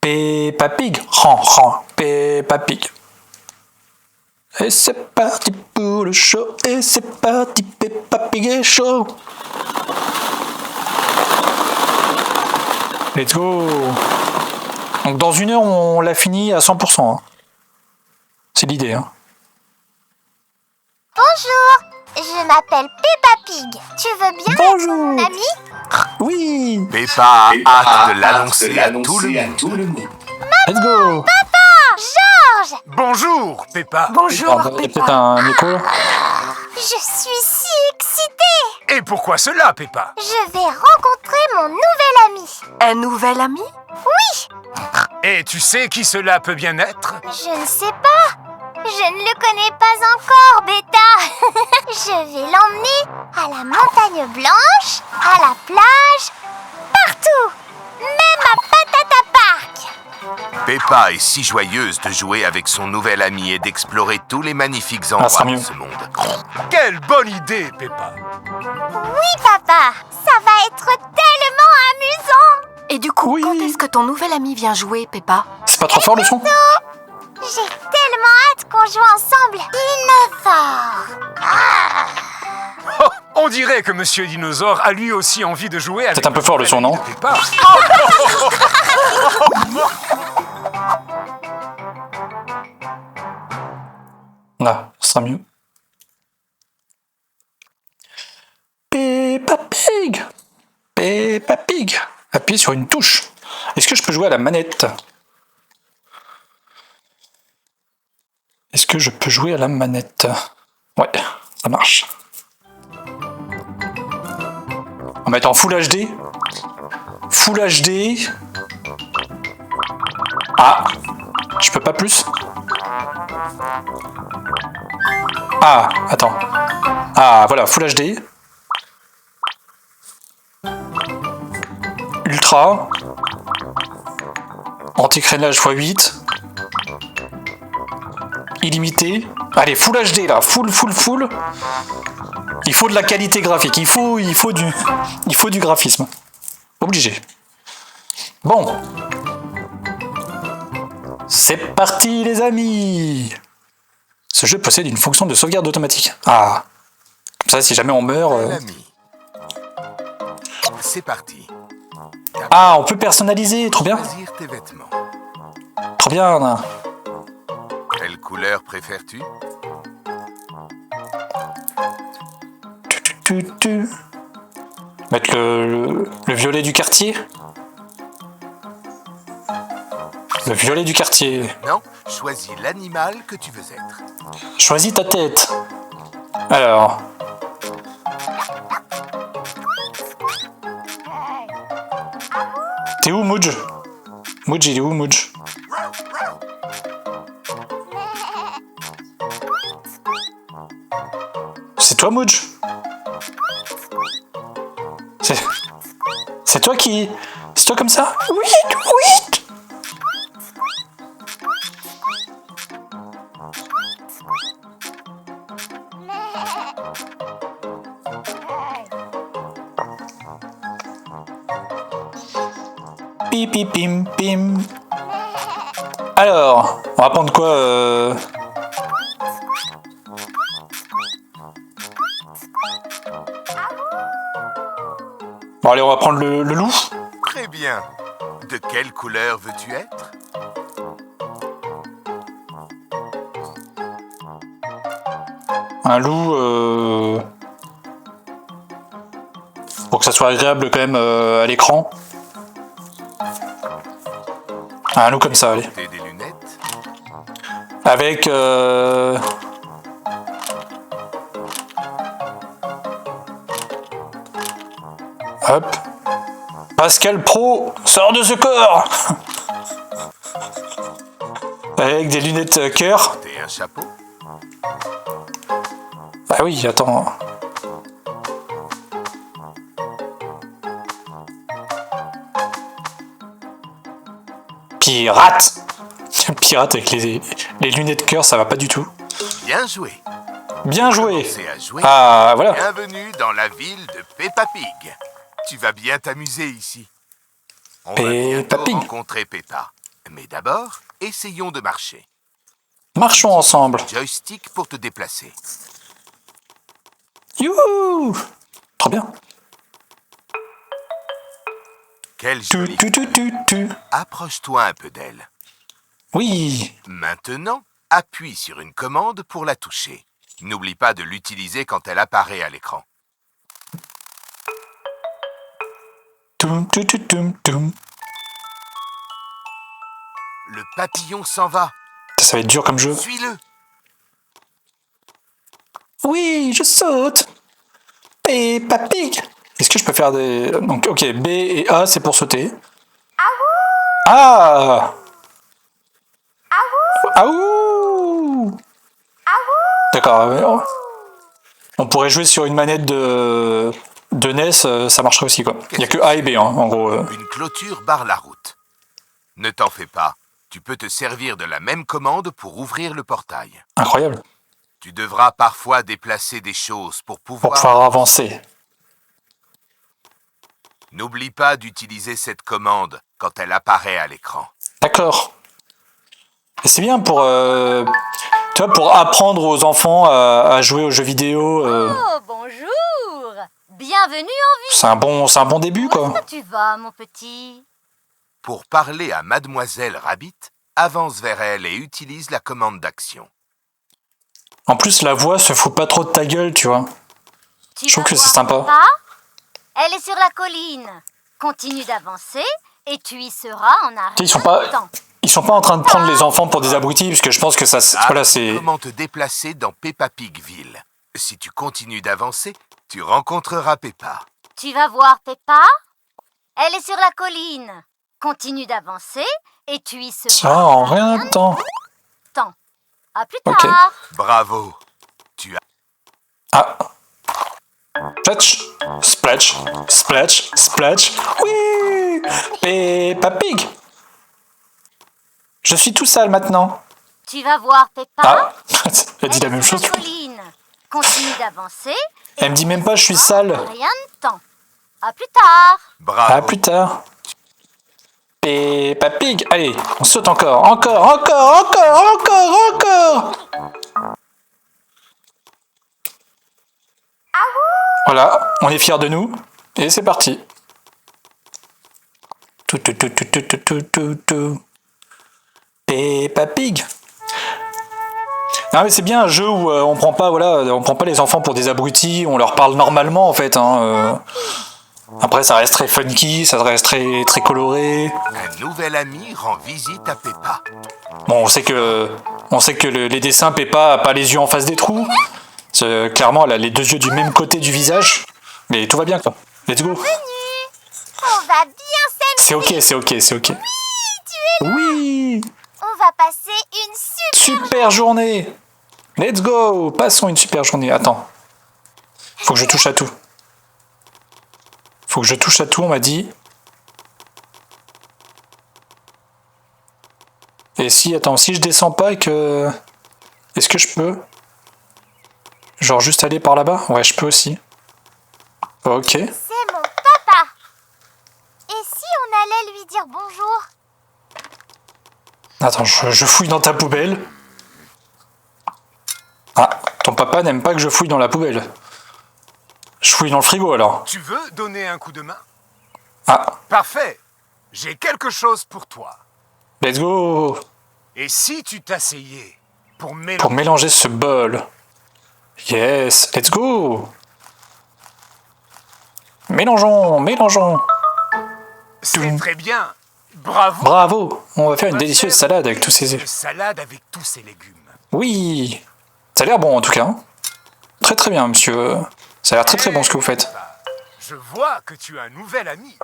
Peppa Pig. Ran, Peppa Pig. Et c'est parti pour le show. Et c'est parti, Peppa Pig est chaud. Let's go. Donc dans 1 heure, on l'a fini à 100%. Hein. C'est l'idée. Hein. Bonjour, je m'appelle Peppa Pig. Tu veux bien Bonjour. être mon ami? Oui. Peppa a hâte de l'annoncer à tout le monde. Let's go. Georges, Bonjour, Peppa. Alors, il y a peut-être un écho. je suis si excitée. Et pourquoi cela, Peppa? Je vais rencontrer mon nouvel ami. Un nouvel ami? Oui, Et tu sais qui cela peut bien être? je ne sais pas. Je ne le connais pas encore, Beta. Je vais l'emmener à la montagne blanche, à la plage, partout. Même à Patata Park. Peppa est si joyeuse de jouer avec son nouvel ami et d'explorer tous les magnifiques sera endroits mieux. de ce monde. Quelle bonne idée, Peppa! Oui, papa, ça va être tellement amusant. Et du coup, Oui. quand est-ce que ton nouvel ami vient jouer, Peppa? C'est pas trop fort le son? J'ai tellement hâte qu'on joue ensemble. Dinosaure. Oh, on dirait que Monsieur Dinosaure a lui aussi envie de jouer avec C'est un peu fort le son, non? Peppa. Là, ce sera mieux. Peppa Pig. Peppa Pig. Appuyez sur une touche. Est-ce que je peux jouer à la manette? Est-ce que je peux jouer à la manette? Ouais, ça marche. On va mettre en Full HD. Full HD. Ah, je peux pas plus? Ah, attends. Ah, voilà, Full HD. Ultra. Anti-crénelage x8. Illimité. Allez, Full HD là, full. Il faut de la qualité graphique, il faut du graphisme. Obligé. Bon. C'est parti les amis. Ce jeu possède une fonction de sauvegarde automatique. Ah. Comme ça, si jamais on meurt... L'ami. C'est parti. Ah, on peut personnaliser, trop bien. Choisir tes vêtements. Trop bien. Quelle couleur préfères-tu? Mettre le violet du quartier. Le violet du quartier. Non, choisis l'animal que tu veux être. Choisis ta tête. Alors. T'es où, Mudge? Mudge, il est où, Mudge? C'est toi, Mudge? C'est toi qui... C'est toi comme ça? Oui. Pipi pim pim. Alors, on va prendre quoi Bon allez, on va prendre le loup. Très bien. De quelle couleur veux-tu être? Un loup pour que ça soit agréable quand même à l'écran. Un loup comme ça, allez. T'es des lunettes? Avec hop. Pascal Pro sort de ce corps. Avec des lunettes cœur. T'es un chapeau? Ah oui, attends. Pirate. Pirate avec les lunettes cœur, ça va pas du tout. Bien joué. Bien joué. C'est à jouer. Ah, voilà. Bienvenue dans la ville de Peppa Pig. Tu vas bien t'amuser ici. On va Peppa bientôt Pig. rencontrer Peppa. Mais d'abord, essayons de marcher. Marchons ensemble. Joystick pour te déplacer. Youhou! Trop bien. Quelle Tu, jolie tu, tu, fleur. tu, tu. Approche-toi un peu d'elle. Oui. Maintenant, appuie sur une commande pour la toucher. N'oublie pas de l'utiliser quand elle apparaît à l'écran. Toum, toum, toum, toum, toum. Le papillon s'en va. Ça va être dur comme jeu. Suis-le. Oui, je saute. Peppa Pig. Est-ce que je peux faire des... Donc, ok, B et A, c'est pour sauter. Ah. Aouh. D'accord. On pourrait jouer sur une manette de NES, ça marcherait aussi, quoi. Il n'y a que A et B, hein, en gros. Une clôture barre la route. Ne t'en fais pas. Tu peux te servir de la même commande pour ouvrir le portail. Incroyable. Tu devras parfois déplacer des choses pour Pour pouvoir... pouvoir avancer. N'oublie pas d'utiliser cette commande quand elle apparaît à l'écran. D'accord. Et c'est bien pour... tu vois, pour apprendre aux enfants à jouer aux jeux vidéo. Oh, bonjour. Bienvenue en C'est un bon début, ville. Où est-ce quoi. que tu vas, mon petit? Pour parler à Mademoiselle Rabbit, avance vers elle et utilise la commande d'action. En plus, la voix se fout pas trop de ta gueule, tu vois. Tu Je trouve vas que c'est voir sympa. Peppa? Elle est sur la colline. Continue d'avancer et tu y seras en arrière. Ils sont pas en train de prendre les enfants pour des abrutis, parce que je pense que ça... Voilà, c'est... Comment te déplacer dans Peppa Pigville. Si tu continues d'avancer, tu rencontreras Peppa. Tu vas voir Peppa? Elle est sur la colline. Continue d'avancer et tu y seras Ça, en rien de temps. temps. À plus Ok. tard. Bravo. Tu as... Ah. Splatch, splatch, splatch, splatch. Oui. Peppa Pig. Je suis tout sale maintenant. Tu vas voir Peppa? Ah. Elle dit la Elle même est sur chose. la colline. Continue d'avancer. Elle me dit même pas je suis sale. Rien de temps. À plus tard. Bravo. À plus tard. Peppa Pig. Allez, on saute encore, encore. Voilà, on est fiers de nous. Et c'est parti. Tout. Peppa Pig. Non mais c'est bien un jeu où on prend pas les enfants pour des abrutis, on leur parle normalement en fait. Après ça reste très funky, ça reste très, très coloré. Un nouvel ami rend visite à Peppa. Bon, on sait que les dessins, Peppa a pas les yeux en face des trous. Clairement, elle a les deux yeux du même côté du visage. Mais tout va bien, quoi. Let's go. On va bien s'amuser. C'est ok. Oui. On va passer une Super journée. Let's go. Passons une super journée. Attends. Faut que je touche à tout. On m'a dit. Et si je descends pas et que... Est-ce que je peux? Genre juste aller par là-bas? Ouais, je peux aussi. Ok. C'est mon papa. Et si on allait lui dire bonjour? Attends, je fouille dans ta poubelle. Ah, ton papa n'aime pas que je fouille dans la poubelle. Je fouille dans le frigo alors. Tu veux donner un coup de main? Ah, Parfait. J'ai quelque chose pour toi. let's go. Et si tu t'asseyais pour Pour mélanger... mélanger ce bol. Yes, let's go. Mélangeons. C'est très bien. Bravo. Bravo. On va faire une délicieuse salade avec tous ces... Une salade avec tous ces légumes. Oui. Ça a l'air bon en tout cas. Hein. Très très bien, monsieur. Ça a l'air très très bon ce que vous faites. Je vois que tu as un nouvel ami.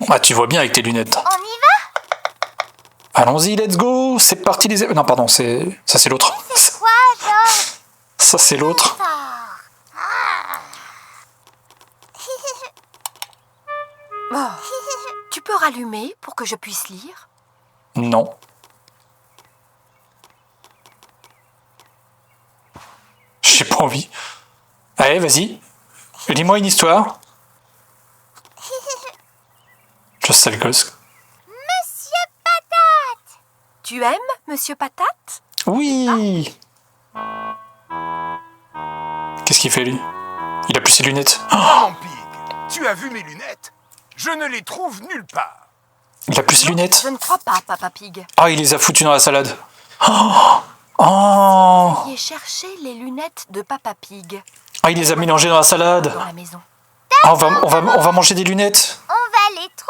Ah, tu vois bien avec tes lunettes. On y va? Allons-y, let's go. C'est parti les... Non, pardon, ça c'est l'autre. Quoi, Georges? Ça c'est l'autre. Oh, tu peux rallumer pour que je puisse lire? Non. J'ai pas envie. Allez, vas-y. Lis-moi une histoire. Je sais le gosse. Monsieur Patate, Tu aimes Monsieur Patate? Oui. Qu'est-ce qu'il fait, lui? Il a plus ses lunettes. Oh, Maman Pig, tu as vu mes lunettes? Je ne les trouve nulle part. il a plus ses lunettes. Je ne crois pas, Papa Pig. Ah, il les a foutus dans la salade. Oh, oh. Qui est chercher les lunettes de Papa Pig Ah, il les a mélangées dans la salade. dans la maison. Ah, on va manger des lunettes. On va les trouver.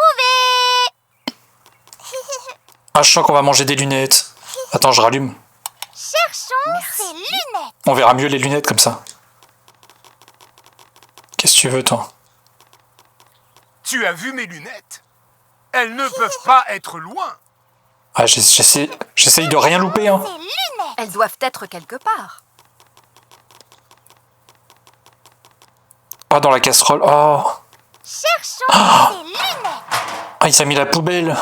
Ah, je sens qu'on va manger des lunettes. Attends, je rallume. Cherchons Merci. ces lunettes. On verra mieux les lunettes comme ça. Qu'est-ce que tu veux, toi? Tu as vu mes lunettes? Elles ne peuvent pas être loin. Ah, j'essaye de rien louper, hein. Ces lunettes. Elles doivent être quelque part. Ah, dans la casserole. Oh. Cherchons ces lunettes. Ah, il s'est mis la poubelle.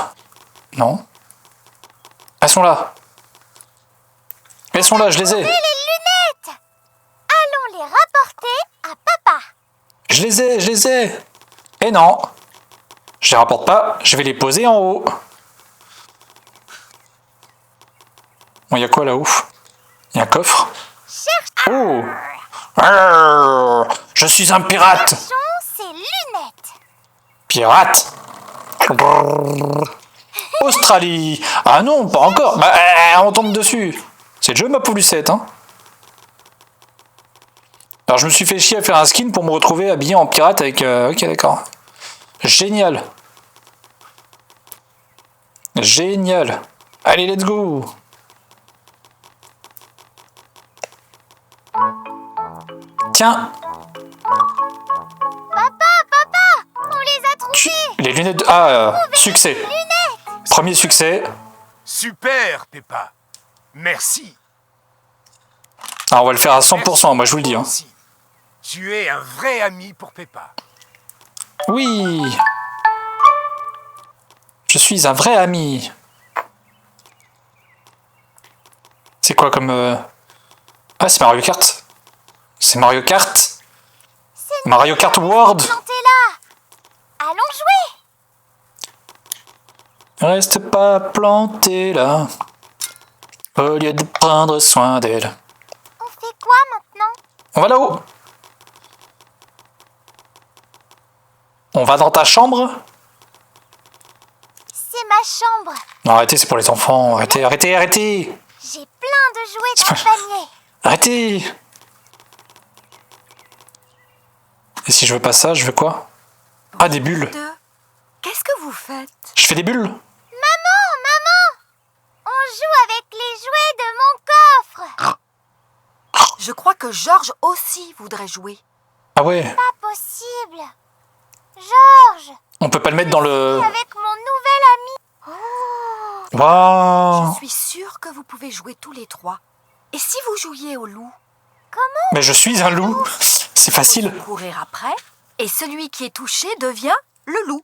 Non. Elles sont là. Elles sont là, je les ai. Les lunettes. Allons les rapporter à papa. Je les ai. Et non. Je les rapporte pas, je vais les poser en haut. Bon, il y a quoi là-haut? Il y a un coffre. Oh. Arr, je suis un pirate. Cherchons ces lunettes. Pirate. Australie. Ah non, pas encore. Bah, on tombe dessus. C'est le jeu, ma pauvre Lucette, hein. Alors, je me suis fait chier à faire un skin pour me retrouver habillé en pirate avec... Ok, d'accord. Génial. Génial. Allez, let's go. Tiens, Papa, on les a trouvées. les lunettes... Ah, succès. Premier succès. Super, Peppa. Merci. Ah, on va le faire à 100%, moi je vous le dis. Hein. Merci. Tu es un vrai ami pour Peppa. Oui. Je suis un vrai ami. C'est quoi comme... Ah, c'est Mario Kart. C'est Mario Kart. Mario Kart World. Plantez là. Allons jouer. Reste pas planté là. Au lieu de prendre soin d'elle. On fait quoi maintenant? On va là-haut. On va dans ta chambre. C'est ma chambre. Non, arrêtez, c'est pour les enfants. Arrêtez. J'ai plein de jouets dans le panier. Arrêtez. Et si je veux pas ça, je veux quoi? Ah, des bulles. Qu'est-ce que vous faites? Je fais des bulles. Maman, on joue avec les jouets de mon coffre. Je crois que Georges aussi voudrait jouer. Ah ouais. Pas possible. Georges, On peut pas le mettre dans le... avec mon nouvel ami. Oh, Waouh. Je suis sûre que vous pouvez jouer tous les trois. Et si vous jouiez au loup? Mais je suis un loup. C'est facile. Courir après, et celui qui est touché devient le loup.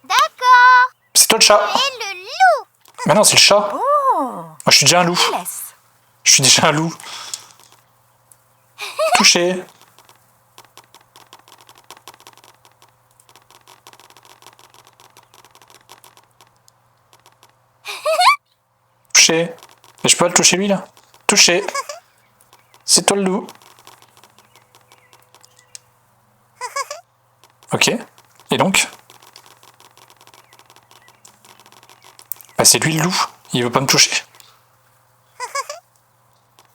d'accord. C'est toi le chat. Et le loup. Mais non, c'est le chat. Oh, Moi, je suis déjà un loup. je laisse. Je suis déjà un loup. Touché. Touché. Mais je peux pas le toucher lui là. Touché. C'est toi le loup. Ok. Et donc? Bah c'est lui le loup. Il veut pas me toucher.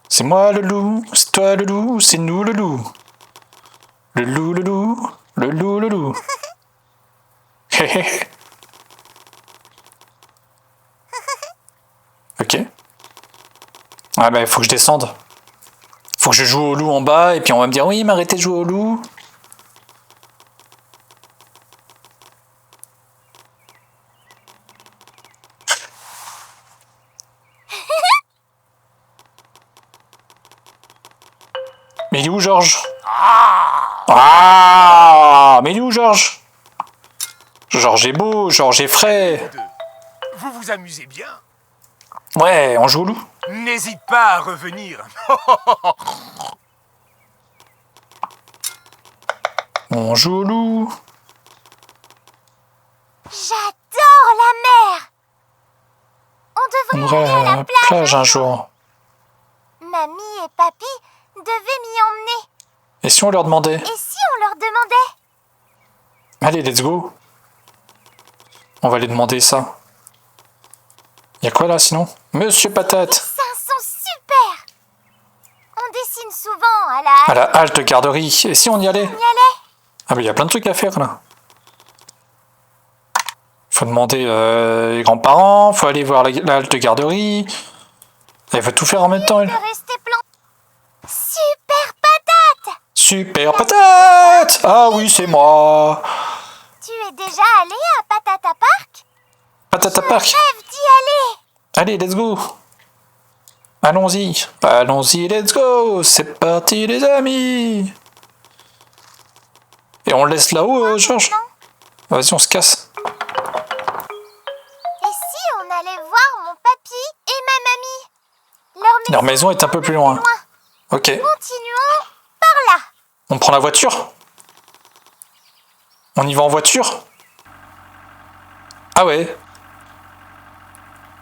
C'est moi le loup, c'est toi le loup, c'est nous le loup. Le loup, le loup, le loup, le loup. Hé hé hé. Ok. Ah bah il faut que je descende. Faut que je joue au loup en bas et puis on va me dire oui mais arrêtez de jouer au loup. Mais il est où Georges? Ah, mais il est où Georges? Georges est beau, Georges est frais. Vous vous amusez bien? Ouais, on joue au loup. N'hésite pas à revenir. On joue au loup. J'adore la mer. On devrait On irait à la plage un jour. Mamie et Papy devaient m'y emmener. Et si on leur demandait? Et si on leur demandait? Allez, let's go. On va aller demander ça. Y a quoi là sinon? Monsieur Patate. Ça sont super. On dessine souvent à la À la halte garderie. Et si on y allait? On y allait. Ah mais y a plein de trucs à faire là. Faut demander les grands-parents, faut aller voir la halte garderie. Elle veut tout faire en même temps elle. De rester planté. Super patate. Super Patate! Ah oui, c'est moi. Tu es déjà allé à Patata Park? Patata Park. Rêve d'y aller. Allez, let's go. Allons-y. Allons-y, let's go. C'est parti les amis. Et on le laisse là-haut, Georges? Vas-y, on se casse. Et si on allait voir mon papy et ma mamie? Leur maison est un peu plus loin. Ok. Continuons par là. On prend la voiture? On y va en voiture? Ah ouais.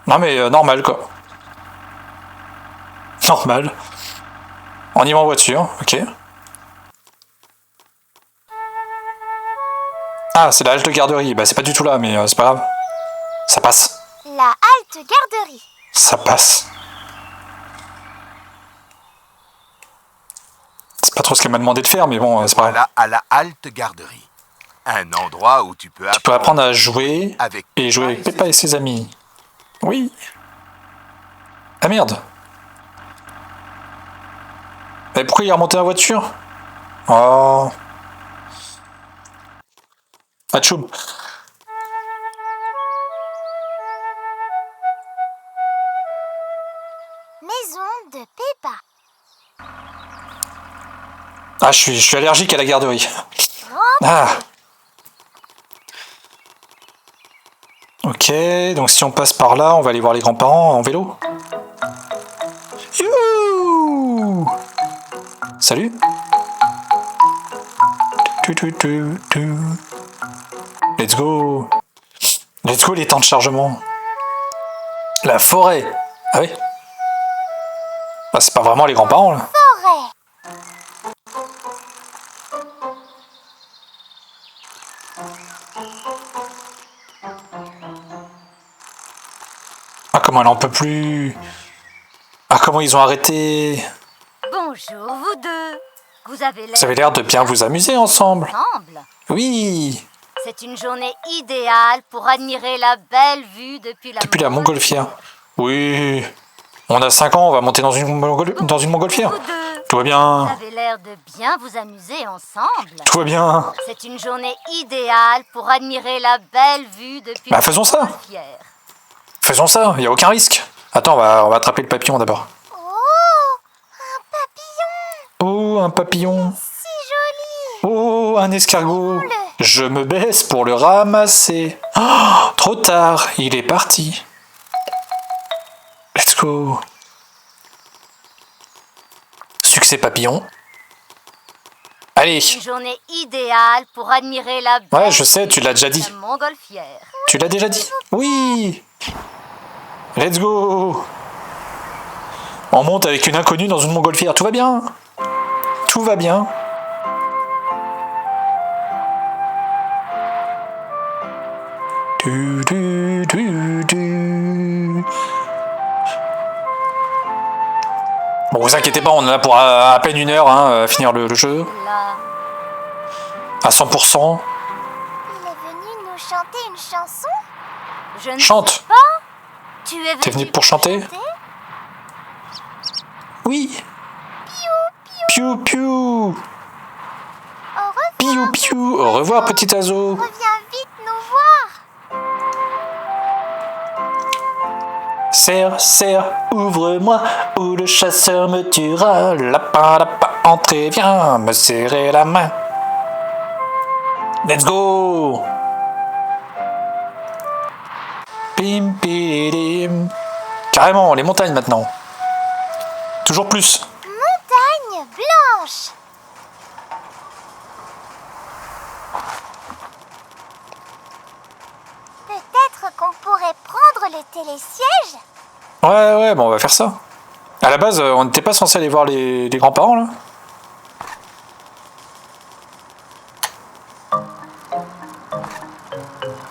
Non mais normal quoi. Normal. On y va en voiture, ok. Ah, c'est la halte garderie. Bah c'est pas du tout là, mais c'est pas grave. Ça passe. La halte garderie. Ça passe. C'est pas trop ce qu'elle m'a demandé de faire, mais bon, c'est pas grave. Voilà à la halte garderie. Un endroit où tu peux Tu peux apprendre à jouer avec et jouer avec Peppa et ses amis. Oui. Ah merde. Mais pourquoi il est remonté en voiture? Oh. Ah tchoum. Maison de Peppa. Ah, je suis allergique à la garderie. Ah. Ok, donc si on passe par là, on va aller voir les grands-parents en vélo. Youhou! Salut. Let's go. Let's go les temps de chargement. La forêt. Ah oui. Bah c'est pas vraiment les grands-parents là. Forêt. Ah comment elle en peut plus. Ah comment ils ont arrêté. Bonjour vous deux. Vous avez Vous avez l'air de bien vous amuser ensemble. ensemble. Oui. C'est une journée idéale pour admirer la belle vue depuis La montgolfière. Oui. On a 5 ans, on va monter dans une montgolfière. Vous deux. Tout va Vous bien. avez l'air de bien vous amuser ensemble. Tout va bien. C'est une journée idéale pour admirer la belle vue depuis Bah, faisons ça. montgolfière. Faisons ça, il n'y a aucun risque. Attends, on va attraper le papillon d'abord. Oh, un papillon. Oh, un papillon. Si joli. Oh, un escargot. Je me baisse pour le ramasser. Oh, trop tard, il est parti. Let's go. Succès papillon. Allez. Une journée idéale pour admirer la belle Ouais, je sais, tu l'as déjà vue de dit. la montgolfière. Tu l'as déjà dit? Oui. Let's go. On monte avec une inconnue dans une montgolfière. Tout va bien. Tout va bien. Bon, vous inquiétez pas, on en a pour à peine 1 heure à finir le jeu. Là, À 100%. Il est venu nous chanter une chanson. je ne Chante. sais pas. Tu es T'es venu pour chanter? Oui. Piou piou. Au revoir. Piou piou. Au revoir, petit oiseau. Reviens vite nous voir. Serre, serre, ouvre-moi, ou le chasseur me tuera. Lapin, lapin, entrez, viens me serrer la main. Let's go. Pim, pidim. Carrément, les montagnes maintenant. Toujours plus. Montagne blanche. Peut-être qu'on pourrait prendre le télésiège. Ouais, bon, on va faire ça. À la base, on n'était pas censé aller voir les grands-parents, là?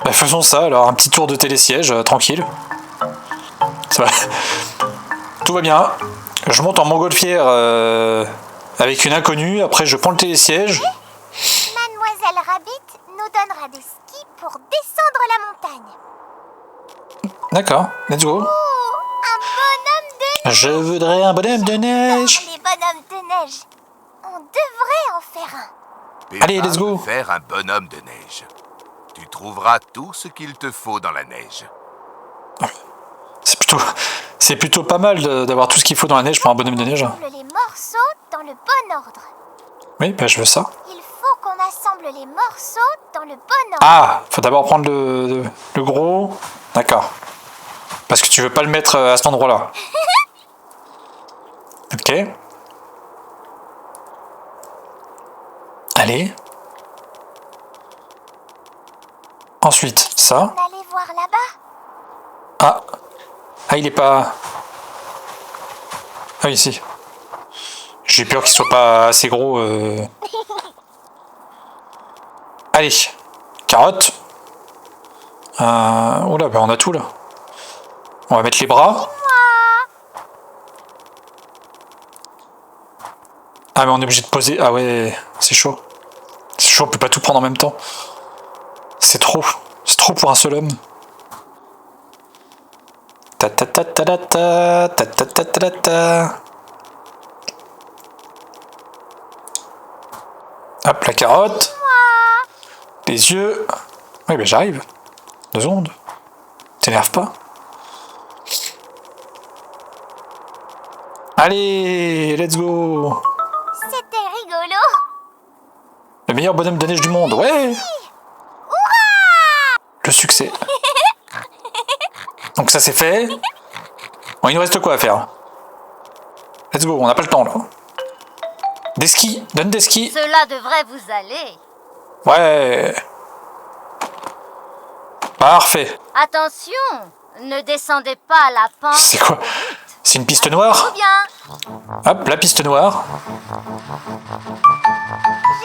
Bah, faisons ça, alors, un petit tour de télésiège, tranquille. Ça va. Tout va bien. Je monte en montgolfière avec une inconnue, après je prends le télésiège. Mademoiselle Rabbit nous donnera des skis pour descendre la montagne. D'accord, let's go. Oh, un bonhomme de Je voudrais un bonhomme de neige. les bonhommes de neige. On devrait en faire un. Peppa Allez, let's go. veut faire un bonhomme de neige. Tu trouveras tout ce qu'il te faut dans la neige. C'est plutôt pas mal d'avoir tout ce qu'il faut dans la neige pour un bonhomme de neige. Assemble les morceaux dans le bon ordre. Oui, bah je veux ça. Il faut qu'on assemble les morceaux dans le bon ordre. Ah, faut d'abord prendre le gros. D'accord. Parce que tu veux pas le mettre à cet endroit-là. Ok. Allez. Ensuite, ça. On allait voir là-bas. Ah. Ah, il est pas... Ah, ici. J'ai peur qu'il soit pas assez gros. Allez. Carotte. Oh là, bah on a tout là. On va mettre les bras. Ah, mais on est obligé de poser. Ah ouais, c'est chaud. C'est chaud, on peut pas tout prendre en même temps. C'est trop. C'est trop pour un seul homme. Ta ta ta ta ta ta ta ta ta ta ta. Hop, la carotte. Les yeux. Oui, ben j'arrive. 2 secondes. T'énerve pas. Allez, let's go. C'était rigolo. Le meilleur bonhomme de neige du monde, ouais. Le succès. Donc ça c'est fait. Bon, il nous reste quoi à faire? Let's go, on n'a pas le temps là. Des skis, donne des skis. Cela devrait vous aller. Ouais. Parfait. Attention, ne descendez pas la pente. C'est quoi? C'est une piste noire? Tout bien. Hop, la piste noire.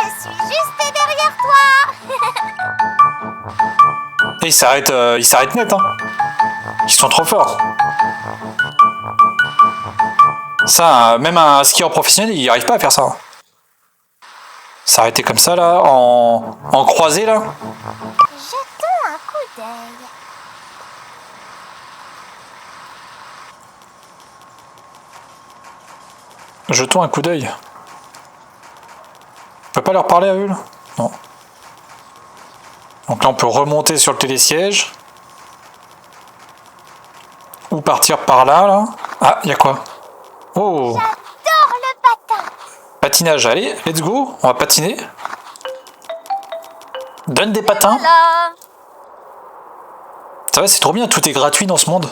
Je suis juste derrière toi. Et ils s'arrêtent net, hein. Ils sont trop forts. Ça, même un skieur professionnel, il n'y arrive pas à faire ça. S'arrêter comme ça, là, en croisée, là. Jetons un coup d'œil. Jetons un coup d'œil. On peut pas leur parler à eux, là? Non. Donc là, on peut remonter sur le télésiège. Ou partir par là, là. Ah, il y a quoi? Oh! J'adore le patin. Patinage, allez, let's go. On va patiner. Donne des patins. Là. Ça va, c'est trop bien, tout est gratuit dans ce monde.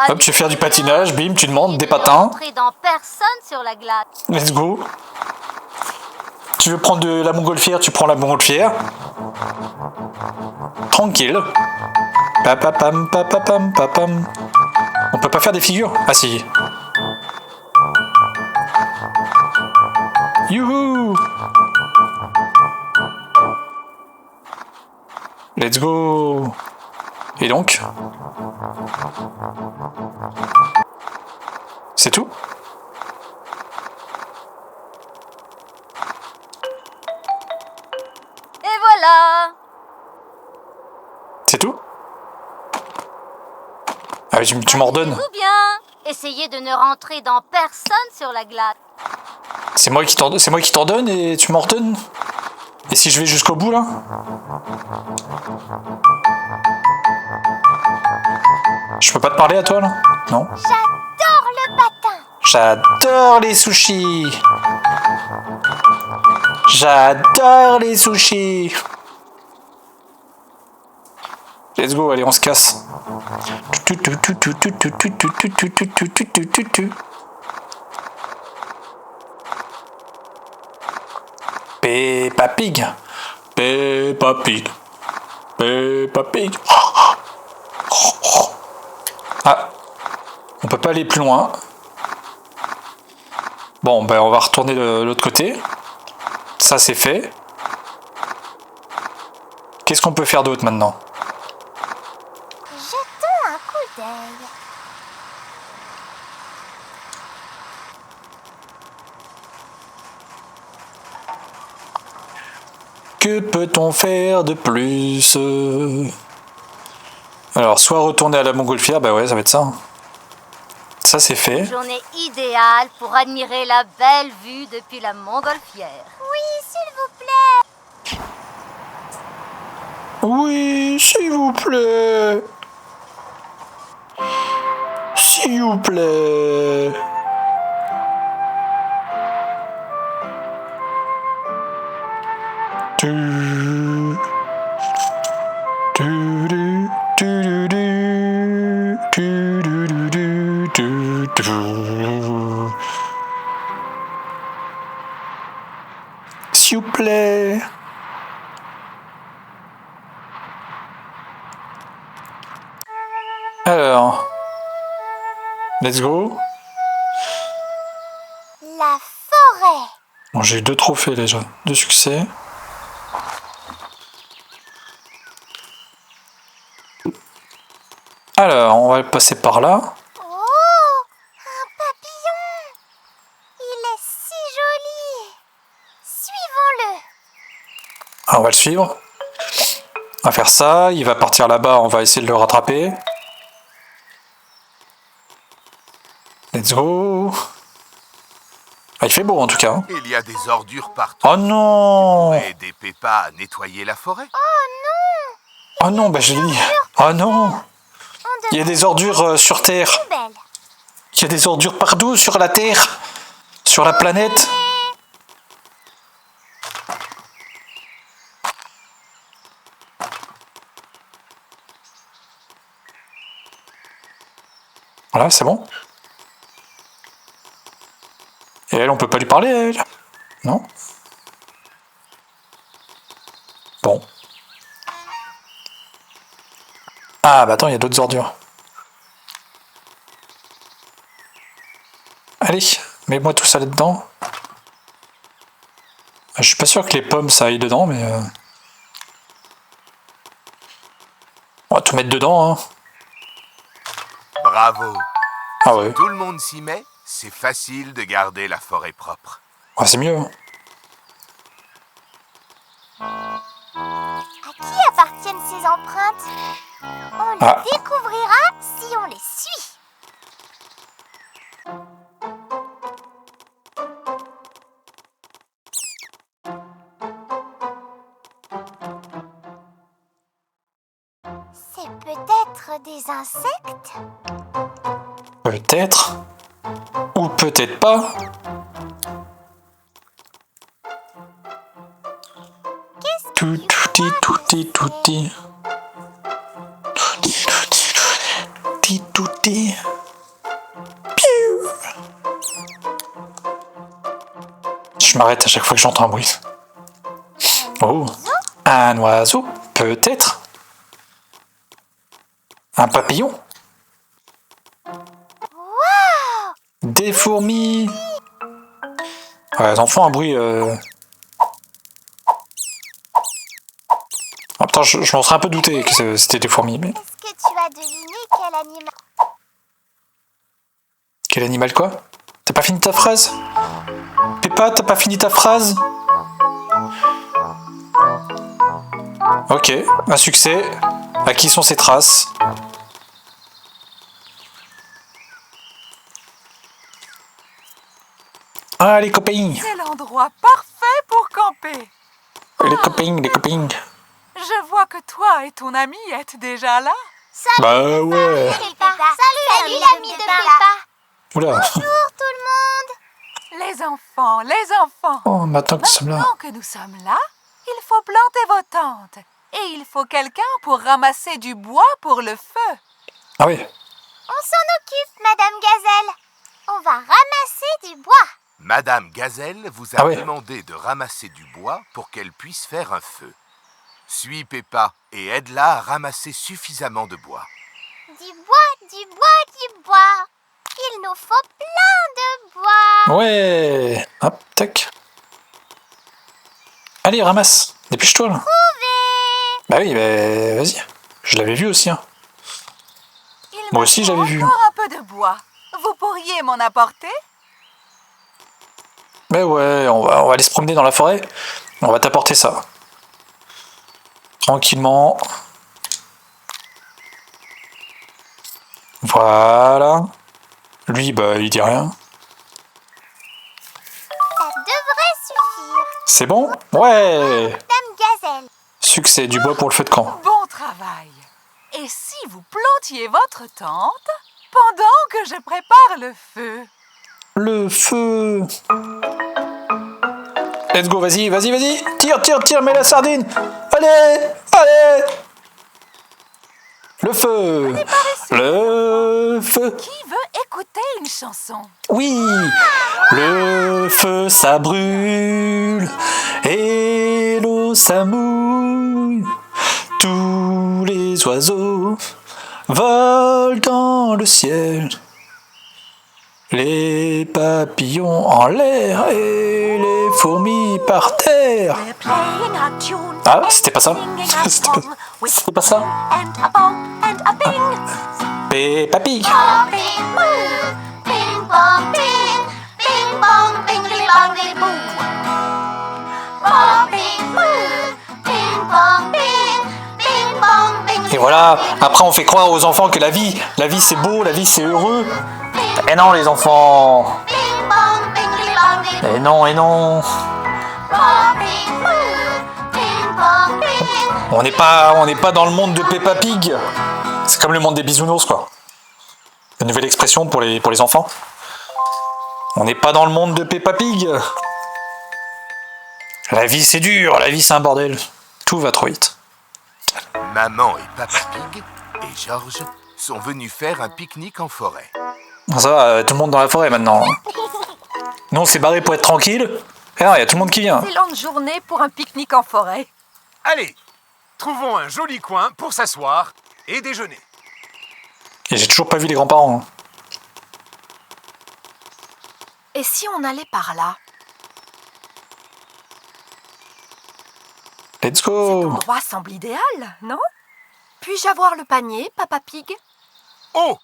Hop, tu veux faire du patinage, bim, tu demandes des patins. Entrer dans personne sur la glace. Let's go. Tu veux prendre de la montgolfière, tu prends la montgolfière. Tranquille. Papapam, papapam, papam. On peut pas faire des figures? Ah si. Youhou! Let's go! Et donc? C'est tout? Et voilà. C'est tout? Ah oui, tu m'ordonnes. Tout bien. Essayez de ne rentrer dans personne sur la glace. C'est moi qui t'ordonne et tu m'ordonnes? Et si je vais jusqu'au bout là? Je peux pas te parler à toi là? Non? J'adore le patin. J'adore les sushis! J'adore les sushis! Let's go, allez, on se casse. Peppa Pig. Peppa Pig. Peppa Pig. Ah, peut pas aller plus loin. Bon, ben on va retourner de l'autre côté. Ça, c'est fait. Qu'est-ce qu'on peut faire d'autre maintenant? Jetons un coup d'œil. Que peut-on faire de plus? Alors, soit retourner à la montgolfière, bah ouais, ça va être ça. Ça, c'est fait. Journée idéale pour admirer la belle vue depuis la montgolfière. Oui, s'il vous plaît. Oui, s'il vous plaît. S'il vous plaît. Tu... Tu, du, tu, du, tu, du, tu. S'il vous plaît. Alors, let's go. La forêt. Bon, j'ai eu 2 trophées déjà, 2 succès. Alors, on va passer par là. Oh, un papillon. Il est si joli. Suivons-le. Alors, on va le suivre. On va faire ça. Il va partir là-bas. On va essayer de le rattraper. Let's go. Ah, il fait beau en tout cas. Hein. Il y a des ordures partout. Oh non. Et aider Peppa à nettoyer la forêt. Oh non, bah je l'ai dit. Oh non. Il y a des ordures sur Terre. Belle. Il y a des ordures partout sur la Terre. Sur la planète. Voilà, c'est bon. Et elle, on peut pas lui parler, elle. Non? Bon. Ah, bah attends, il y a d'autres ordures. Allez, mets-moi tout ça là-dedans. Je suis pas sûr que les pommes, ça aille dedans, mais... On va tout mettre dedans, hein. Bravo. Ah ouais. Tout le monde s'y met. C'est facile de garder la forêt propre. Ouais, c'est mieux. À qui appartiennent ces empreintes? On les Ah. découvrira si on les suit. C'est peut-être des insectes? Peut-être. Ou peut-être pas. Touti, touti, touti. Touti, touti. Piou. Je m'arrête à chaque fois que j'entends un bruit. Oh, un oiseau, peut-être. Un papillon. Des fourmis. Ouais, les enfants, un bruit... En même temps, je m'en serais un peu douté que c'était des fourmis, mais... Est-ce que tu as deviné quel animal? Quel animal quoi? T'as pas fini ta phrase? Peppa, t'as pas fini ta phrase? Ok, un succès. À qui sont ces traces? Ah, les copains! C'est l'endroit parfait pour camper. Les copains, les copains. Je vois que toi et ton ami êtes déjà là. Bah ouais. Peppa. Salut l'ami de Peppa. Oula. Bonjour tout le monde. Les enfants. Oh, maintenant que nous sommes là. Maintenant que nous sommes là, il faut planter vos tentes. Et il faut quelqu'un pour ramasser du bois pour le feu. Ah oui. On s'en occupe, Madame Gazelle. On va ramasser du bois. Madame Gazelle vous a Ah ouais. demandé de ramasser du bois pour qu'elle puisse faire un feu. Suis Peppa et aide-la à ramasser suffisamment de bois. Du bois, du bois, du bois. faut plein de bois. Ouais. Hop, tac. Allez, ramasse. Dépêche-toi, là. Bah oui, bah vas-y. Je l'avais vu aussi, hein. Il Moi me aussi, faut j'avais vu. encore un peu de bois. Vous pourriez m'en apporter? Mais ouais, on va aller se promener dans la forêt. On va t'apporter ça. Tranquillement. Voilà. Lui, bah, il dit rien. Ça devrait suffire. C'est bon? Ouais. Dame Gazelle. Succès, du bois pour le feu de camp. Bon travail. Et si vous plantiez votre tente pendant que je prépare le feu? Le feu. Let's go, vas-y, vas-y, vas-y. Tire, mets la sardine. Allez. Le feu. Le feu. Qui veut écouter une chanson? Oui. Le feu, ça brûle. Et l'eau, ça mouille. Tous les oiseaux volent dans le ciel. Les papillons en l'air et les fourmis par terre. Ah, c'était pas ça. C'était pas ça. Peppa Pig. Ping, boo, ping, pong, ping, ping, pong, pingly, bongly, boo. Ping, boo, ping, pong, ping, ping, pong, pingly. Et voilà, après on fait croire aux enfants que la vie c'est beau, la vie c'est heureux. Et non les enfants. Ping, pong, pingly, bongly, Et non, et non. ping, boo, ping, pong, ping. On n'est pas dans le monde de Peppa Pig. C'est comme le monde des bisounours, quoi. Une nouvelle expression pour les enfants. On n'est pas dans le monde de Peppa Pig. La vie c'est dur, la vie c'est un bordel. Tout va trop vite. Maman et Papa Pig et Georges sont venus faire un pique-nique en forêt. Bon, ça va, tout le monde dans la forêt maintenant. Nous on s'est barré pour être tranquille. Et non, il y a tout le monde qui vient. Excellente journée pour un pique-nique en forêt. Allez, trouvons un joli coin pour s'asseoir et déjeuner. Et j'ai toujours pas vu les grands-parents. hein. Et si on allait par là? Let's Cet go. endroit semble idéal, non? Puis-je avoir le panier, Papa Pig? Oh,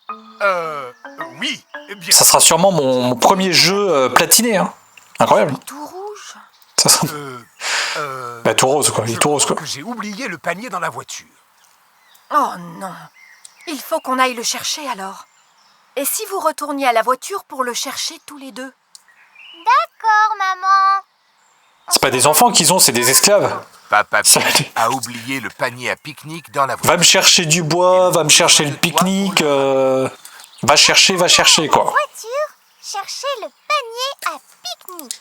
oui, bien Ça sera sûrement mon premier jeu platiné. Hein. Incroyable. Tout rouge. Ça sera... Bah, tout rose quoi, il est Je tout rose crois quoi. que j'ai oublié le panier dans la voiture. Oh non. Il faut qu'on aille le chercher alors. Et si vous retourniez à la voiture pour le chercher tous les deux? D'accord, maman. C'est pas des enfants qu'ils ont, c'est des esclaves. Papa Ça- Pig a oublié le panier à pique-nique dans la voiture. Va me chercher du bois, va me chercher le pique-nique. Va chercher quoi. Voiture, cherchez le panier à pique-nique.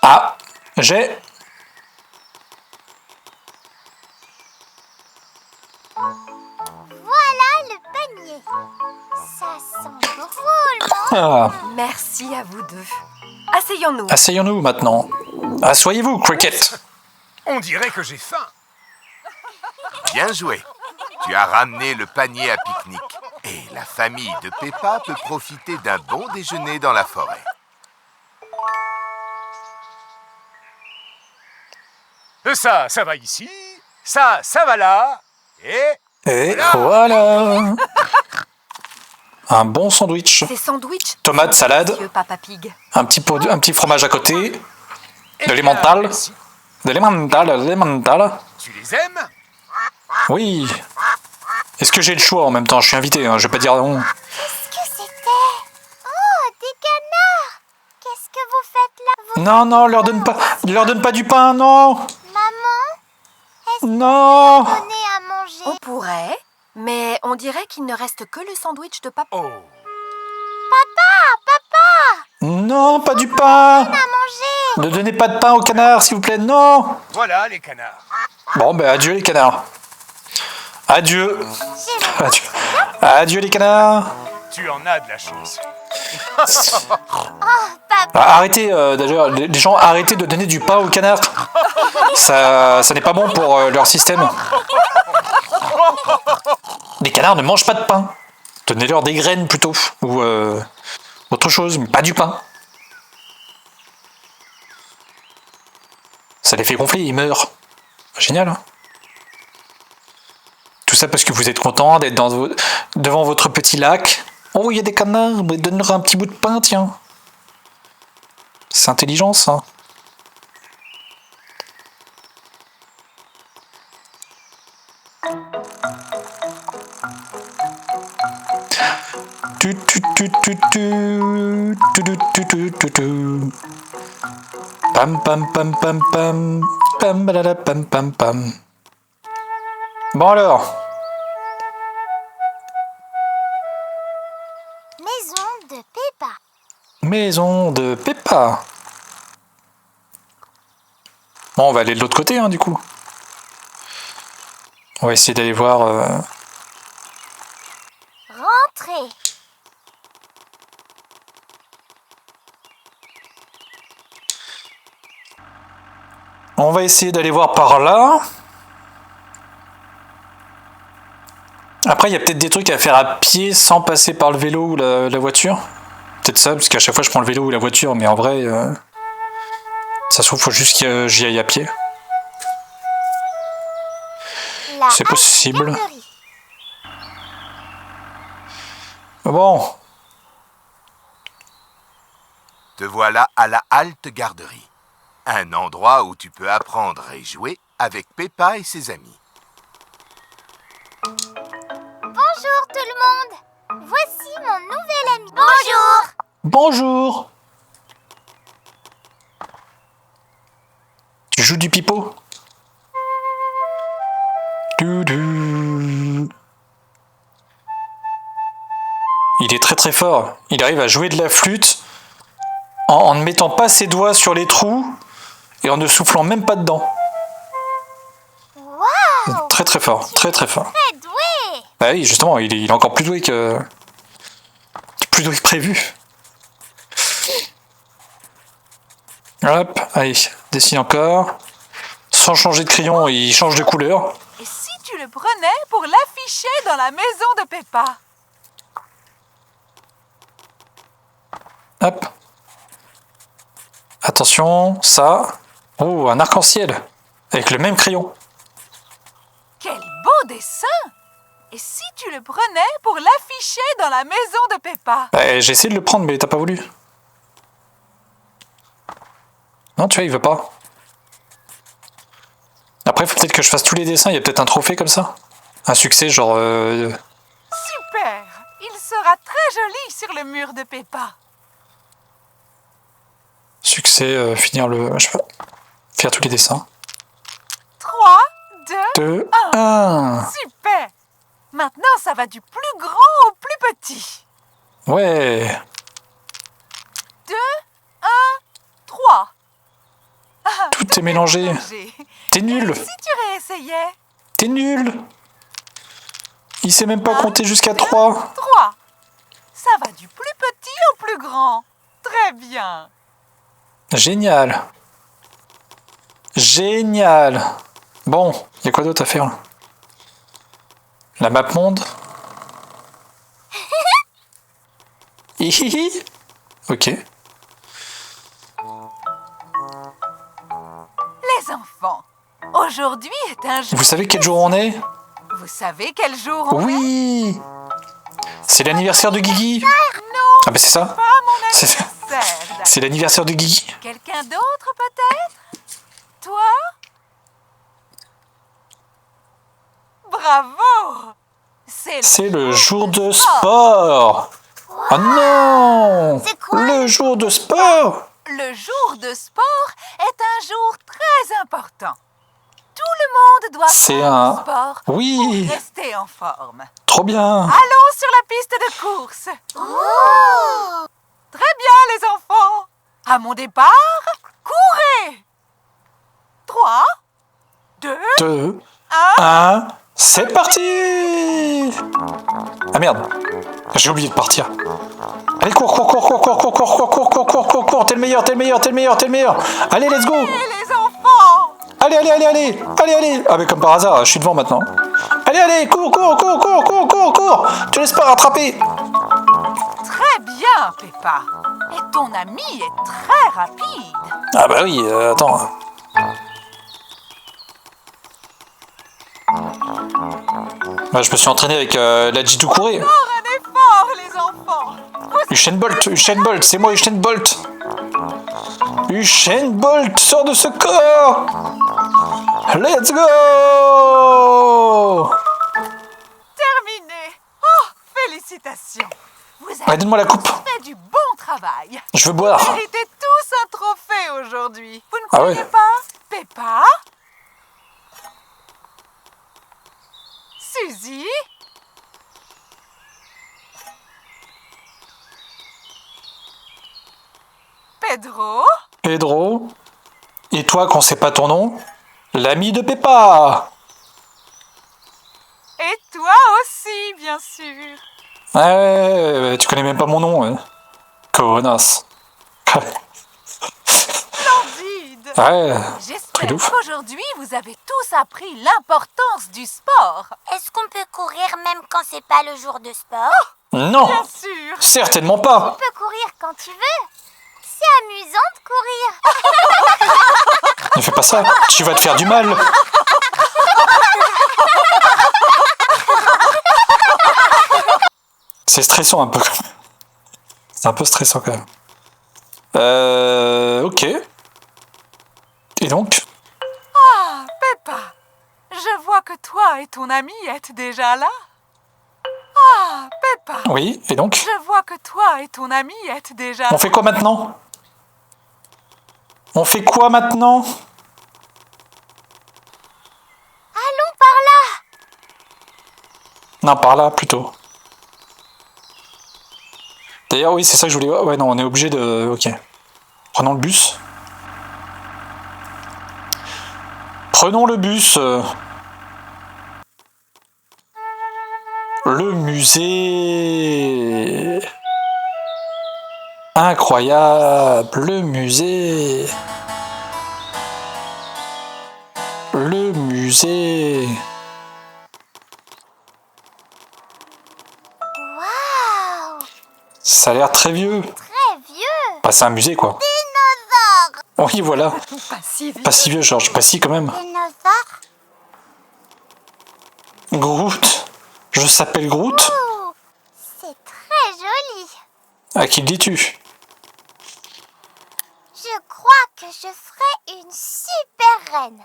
Ah, j'ai... Voilà le panier. Ça sent drôle, non? Ah, Merci à vous deux. Asseyons-nous. asseyons-nous maintenant. Asseyez-vous, Cricket. On dirait que j'ai faim. Bien joué. Tu as ramené le panier à pique-nique. Et la famille de Peppa peut profiter d'un bon déjeuner dans la forêt. Ça va ici. Ça va là. Et voilà. Un bon sandwich. Ces sandwichs. Tomate, salade. Monsieur Papa Pig. Un petit fromage à côté. Eh De bien, l'emmental. merci. De l'emmental. Tu les aimes? Oui. Est-ce que j'ai le choix en même temps? Je suis invité, hein, je vais pas dire non. Qu'est-ce que c'était? Oh, des canards. Qu'est-ce que vous faites là, vous? Non, leur donne pas du pain, non. Maman, Non. donnez à manger. On pourrait, mais on dirait qu'il ne reste que le sandwich de Papa. Oh, Non, pas du pain. À manger. Ne donnez pas de pain aux canards, s'il vous plaît, non. voilà les canards. Bon, ben adieu les canards. Adieu. Adieu. Adieu les canards. Tu en as de la chance. Oh, pas Arrêtez, d'ailleurs, les gens, arrêtez de donner du pain aux canards. Ça n'est pas bon pour leur système. Les canards ne mangent pas de pain. Donnez-leur des graines plutôt, ou autre chose, mais pas du pain. Ça les fait gonfler, ils meurent. Génial, hein. Tout ça parce que vous êtes content d'être devant votre petit lac. Oh, il y a des canards, donne-leur un petit bout de pain, tiens. C'est intelligent, ça. Pam pam pam pam pam pam balala, pam pam pam. Bon alors, Maison de Peppa. maison de Peppa. Bon, on va aller de l'autre côté, hein, du coup. On va essayer d'aller voir. Rentrée. On va essayer d'aller voir par là. Après, il y a peut-être des trucs à faire à pied sans passer par le vélo ou la voiture. Peut-être ça, parce qu'à chaque fois je prends le vélo ou la voiture, mais en vrai, ça se trouve, faut juste que j'y aille à pied. La C'est possible. garderie. Bon, Te voilà à la halte garderie. Un endroit où tu peux apprendre et jouer avec Peppa et ses amis. Bonjour tout le monde. Voici mon nouvel ami. Bonjour. bonjour. Tu joues du pipeau? Doudou. Il est très très fort. Il arrive à jouer de la flûte en ne mettant pas ses doigts sur les trous et en ne soufflant même pas dedans. Waouh. Très très fort, très très fort. Très doué. Bah oui, justement, il est encore plus doué que prévu. Hop, allez, dessine encore. Sans changer de crayon, il change de couleur. Et si tu le prenais pour l'afficher dans la maison de Peppa? Hop. Attention, ça. Oh, un arc-en-ciel. Avec le même crayon. Quel beau dessin! Et si tu le prenais pour l'afficher dans la maison de Peppa? J'ai essayé de le prendre, mais t'as pas voulu. Non, tu vois, il veut pas. Après, il faut peut-être que je fasse tous les dessins. Il y a peut-être un trophée comme ça. Un succès, genre... Super! Il sera très joli sur le mur de Peppa. Succès, finir le... Je sais pas. Faire tous les dessins. 3, 2, 2, 1. super! Maintenant, ça va du plus grand au plus petit. Ouais. 2, 1, 3. Tout est mélangé. T'es nul. Si tu réessayais? T'es nul. Il sait même pas compter jusqu'à 3. 3. Ça va du plus petit au plus grand. Très bien. Génial. Génial. Bon, il y a quoi d'autre à faire là? La map monde. Hihihi. Ok. Les enfants, aujourd'hui est un jour... Vous savez quel jour on est? Vous savez quel jour on est? Oui. C'est l'anniversaire de Guigui. Non, Ah bah c'est ça. pas mon C'est anniversaire. c'est l'anniversaire de Guigui. Quelqu'un d'autre peut-être? Toi? Bravo! C'est le jour de sport. Oh non. C'est quoi? Le jour de sport. Le jour de sport est un jour très important. Tout le monde doit C'est faire un- du sport Oui. pour rester en forme. Trop bien. Allons sur la piste de course. Oh. Très bien, les enfants. À mon départ, courez. 3, 2, 2, 1. 1, c'est parti. Ah merde, j'ai oublié de partir. Allez, cours, cours, cours, cours, cours, cours, cours, cours, cours, cours, cours, cours, cours, t'es le meilleur, t'es le meilleur, t'es le meilleur, t'es le meilleur. Allez, let's go. Et les enfants! Allez, allez, allez, allez, allez, allez. Ah mais comme par hasard, je suis devant maintenant. Allez, allez, cours, cours, cours, cours, cours, cours, cours. Tu laisses pas rattraper. Très bien, Peppa. Et ton ami est très rapide. Ah bah oui, attends. Bah, je me suis entraîné avec la Jitu Couré. Encore un effort, les enfants. Usain Bolt, c'est moi Usain Bolt. Usain Bolt, sors de ce corps. Let's go. Terminé. Oh, félicitations. Vous avez Allez, donne-moi la coupe. fait du bon travail. Je veux boire. Vous méritez tous un trophée aujourd'hui. Vous ne Ah croyez ouais. pas, Peppa? Suzy? Pedro? Pedro. Et toi, quand c'est pas ton nom, l'ami de Peppa. Et toi aussi, bien sûr. Ouais, tu connais même pas mon nom. Ouais. Connasse. Splendide. Ouais. J'espère de ouf. qu'aujourd'hui, vous avez tous appris l'importance du sport. Est-ce qu'on peut courir même quand c'est pas le jour de sport? Non, Bien sûr. certainement pas. Tu peux courir quand tu veux. C'est amusant de courir. Ne fais pas ça, tu vas te faire du mal. C'est stressant un peu. C'est un peu stressant quand même. Ok. Et donc? Ah, Peppa, je vois que toi et ton ami êtes déjà là. Ah, Peppa, Oui, et donc? je vois que toi et ton ami êtes déjà On là. fait quoi maintenant? On fait quoi maintenant? Allons par là. Non, par là plutôt. D'ailleurs, oui, c'est ça que je voulais voir. Ouais, non, on est obligé de... Ok. Prenons le bus. Prenons le bus. Le musée. Incroyable. Le musée. Le musée. Waouh. Ça a l'air très vieux. Très vieux. Bah, c'est un musée, quoi. Dinosaure. Oui, voilà. Pas si vite. Pas si vieux, Georges. Pas si, quand même. Dinosaure. Groot. Je s'appelle Groot. Oh, c'est très joli. À qui le dis-tu? Je crois que je serai une super reine.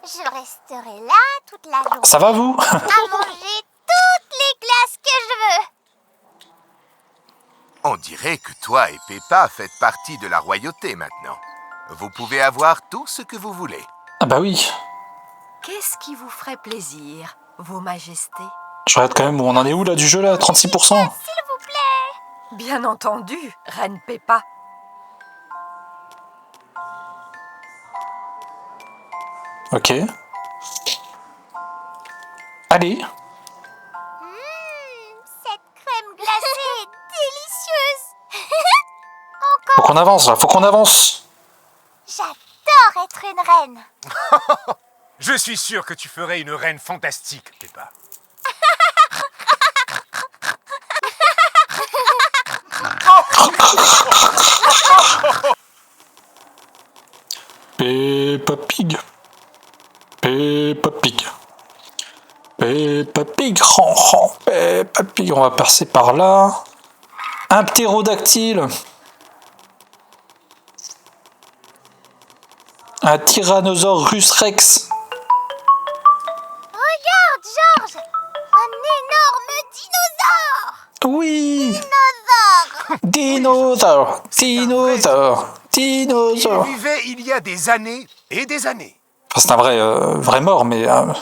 Je resterai là toute la journée Ça va, vous? à manger toutes les glaces que je veux. On dirait que toi et Peppa faites partie de la royauté maintenant. Vous pouvez avoir tout ce que vous voulez. Ah bah oui. Qu'est-ce qui vous ferait plaisir, Vos Majestés? Je regarde quand même où on en est où, là, du jeu, là? 36%. S'il vous plaît. Bien entendu, Reine Peppa. Ok. Allez. Cette crème glacée est délicieuse. Faut qu'on avance, là. Faut qu'on avance. J'adore être une reine. Je suis sûr que tu ferais une reine fantastique, Peppa. Peppa Pig. Peppa Pig. Peppa Pig. Peppa Pig. On va passer par là. Un ptérodactyle. Un Tyrannosaurus Rex. Regarde, Georges. Un énorme dinosaure. Oui. Dinosaure. Dinosaure. Il Dinosaure. vivait il y a des années et des années. Enfin, c'est un vrai mort, mais... Dinosaure.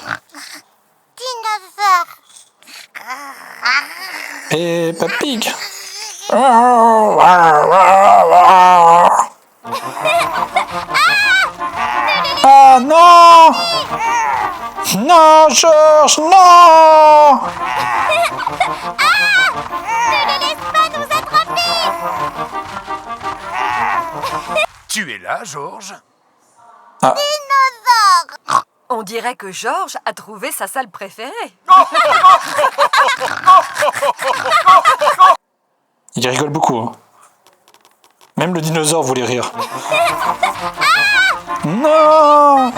Peppa Pig. Ah non! Non, Georges, non! Ne le laisse pas nous attraper. Tu es là, Georges? On dirait que Georges a trouvé sa salle préférée. Il rigole beaucoup. Hein. Même le dinosaure voulait rire. Non!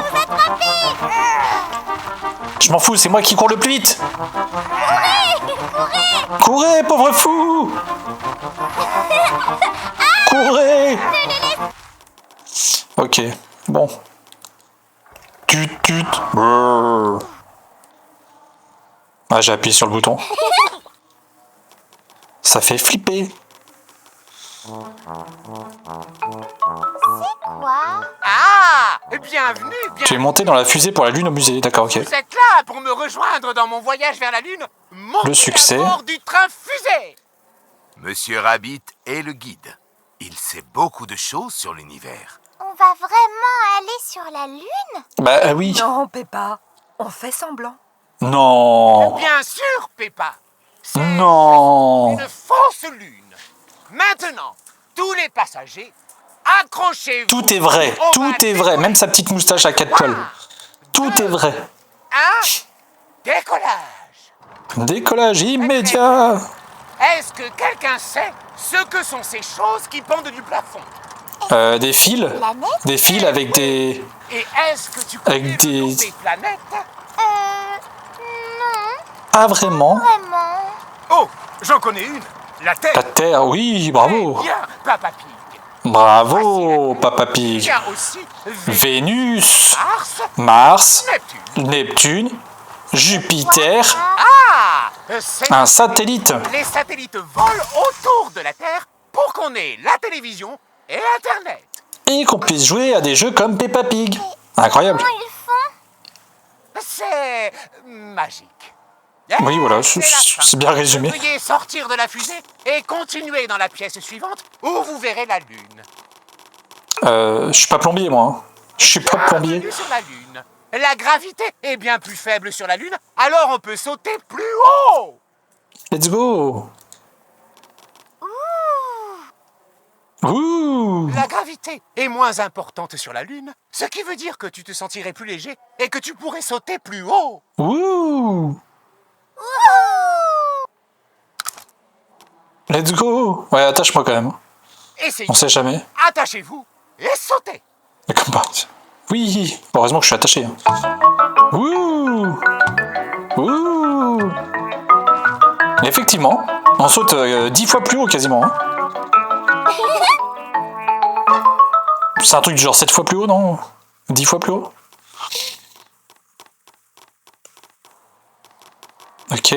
Je m'en fous, c'est moi qui cours le plus vite. Courez, pauvre fou! Courez! Ok, bon. Tut. Brrr. Ah, j'ai appuyé sur le bouton. Ça fait flipper. Quoi? Ah! Bienvenue, Tu es monté dans la fusée pour la Lune au musée, d'accord, ok. Vous êtes là pour me rejoindre dans mon voyage vers la Lune? Montez Le succès. à bord du train fusée! Monsieur Rabbit est le guide. Il sait beaucoup de choses sur l'univers. On va vraiment aller sur la Lune? Bah oui. Non, Peppa, on fait semblant. Non. Bien sûr, Peppa! C'est Non. une fausse Lune. Maintenant, tous les passagers, accrochez-vous. Tout est vrai, On va tout est vrai, décoller. même sa petite moustache à 4 poils. Tout est vrai. Décollage! Décollage immédiat. Est-ce que quelqu'un sait ce que sont ces choses qui pendent du plafond? Des fils. Planète? Des fils avec des... Et est-ce que tu connais Avec le nom des- des planètes? Non, Ah vraiment? vraiment. Oh, j'en connais une. La Terre. La Terre, oui, bravo. Bien, Papa Pig. Bravo, Papa Pig. Il y a aussi Vénus, Mars, Mars, Neptune. Neptune, Jupiter, Ah, c'est un satellite. les satellites volent autour de la Terre pour qu'on ait la télévision et Internet. Et qu'on puisse jouer à des jeux comme Peppa Pig. Incroyable. Comment ils font? C'est magique. Oui, voilà, la fin. c'est bien résumé. Veuillez sortir de la fusée et continuer dans la pièce suivante où vous verrez la Lune. Je suis pas plombier, moi. Hein. Je suis pas plombier. Bienvenue sur la Lune. La gravité est bien plus faible sur la Lune, alors on peut sauter plus haut. Let's go. Ouh. La gravité est moins importante sur la Lune, ce qui veut dire que tu te sentirais plus léger et que tu pourrais sauter plus haut. Ouh. Let's go. Ouais, attache-moi quand même. Essayez, On sait jamais. attachez-vous et sautez. Mais comme pas. Oui. Bon, heureusement que je suis attaché. Hein. Ouh. Ouh. Et effectivement, on saute 10 fois plus haut quasiment. Hein. C'est un truc du genre 7 fois plus haut, non? 10 fois plus haut? Ok.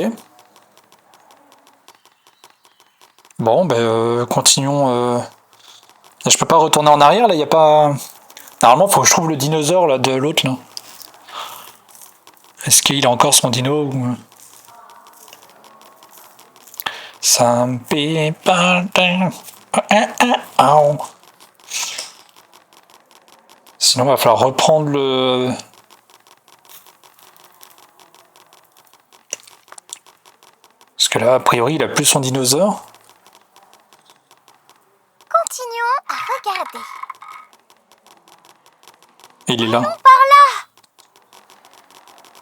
Bon, ben, continuons. Je peux pas retourner en arrière, là, y a pas... Normalement, faut que je trouve le dinosaure, là, de l'autre, là. Est-ce qu'il a encore son dino ou... Some people... Sinon, il va falloir reprendre le... Parce que là, a priori, il a plus son dinosaure. Continuons à regarder. Il est là. Par là.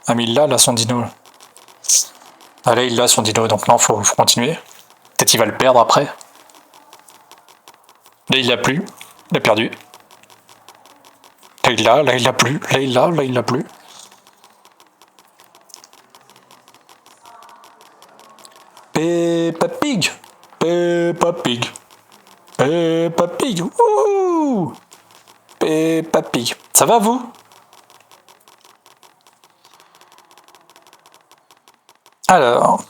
Ah, mais il l'a, là, son dino. Ah, là, il l'a, son dino. Donc, non, faut continuer. Peut-être qu'il va le perdre après. Là, il l'a plus. Il a perdu. Là, il l'a. Là, il l'a plus. Là, il l'a. Là, il l'a plus. Peppa Pig. Peppa Pig. Peppa Pig. Wouhou. Peppa Pig. Ça va, vous? Alors...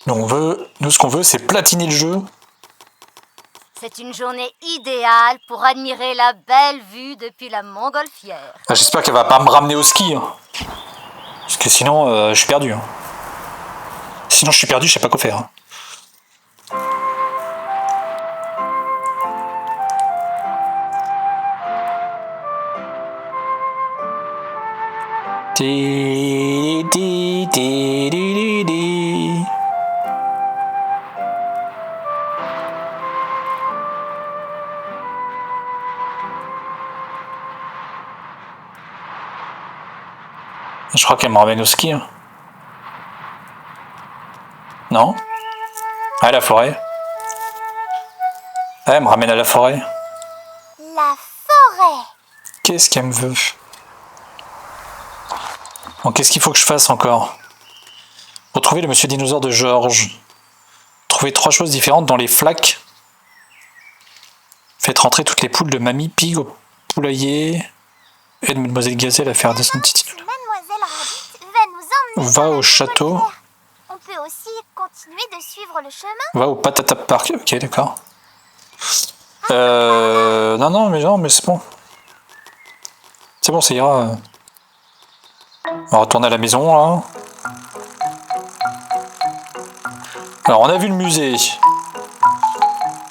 Nous, ce qu'on veut, c'est platiner le jeu. C'est une journée idéale pour admirer la belle vue depuis la montgolfière. Ah, j'espère qu'elle va pas me ramener au ski. Hein. Parce que sinon, je suis perdu. Hein. Sinon, je suis perdu, je sais pas quoi faire. Hein. Ti, ti, ti, ti, ti, ti. crois qu'elle me ramène au ski. Hein. Non? Ah, la forêt. Ah, elle me ramène à la forêt. La forêt. Qu'est-ce qu'elle me veut? Bon, qu'est-ce qu'il faut que je fasse encore? Retrouver le monsieur dinosaure de Georges. Trouver 3 choses différentes dans les flaques. Faites rentrer toutes les poules de Mamie Pig au poulailler. Aide Mademoiselle Gazelle à faire descendre Titi. Mademoiselle Rabbit va nous emmener Va dans au la château. montgolfière. On peut aussi continuer de suivre le chemin. Va au Patata Park. Ok, d'accord. Non, mais c'est bon. C'est bon, ça ira. On va retourner à la maison, là. Alors, on a vu le musée.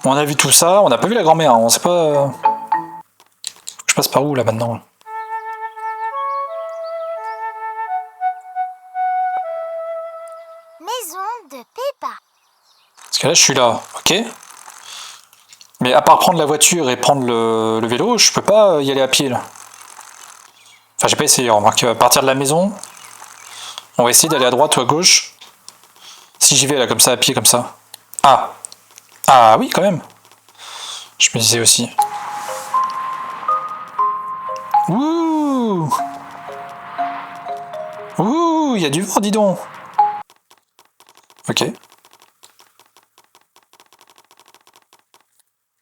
On a vu tout ça. On n'a pas vu la grand-mère. On sait pas... Je passe par où, là, maintenant? Maison de Peppa. Parce que là, je suis là, ok? Mais à part prendre la voiture et prendre le vélo, je peux pas y aller à pied, là. Enfin, j'ai pas essayé, remarque. À partir de la maison, on va essayer d'aller à droite ou à gauche. Si j'y vais, là, comme ça, à pied, comme ça. Ah! Ah oui, quand même! Je me disais aussi. Ouh! Ouh! Il y a du vent, dis donc! Ok.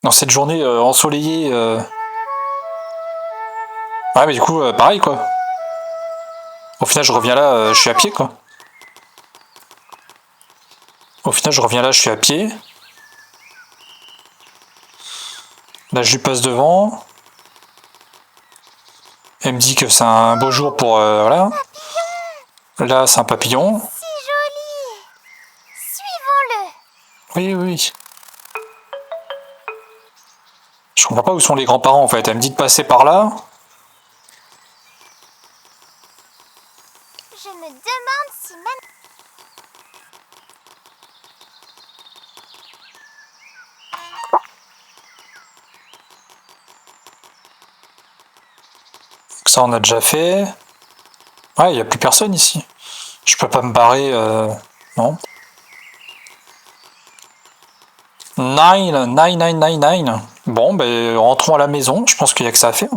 Dans cette journée ensoleillée... Ouais, mais du coup, pareil, quoi. Au final, je reviens là, je suis à pied, quoi. Au final, je reviens là, je suis à pied. Là, je lui passe devant. Elle me dit que c'est un beau jour pour... voilà. Là, c'est un papillon. Si joli. Suivons-le. Oui, oui. Je comprends pas où sont les grands-parents, en fait. Elle me dit de passer par là. Je me demande si Ça, on a déjà fait. Ouais, il n'y a plus personne ici. Je peux pas me barrer... non. 9. Bon, ben, rentrons à la maison. Je pense qu'il n'y a que ça à faire.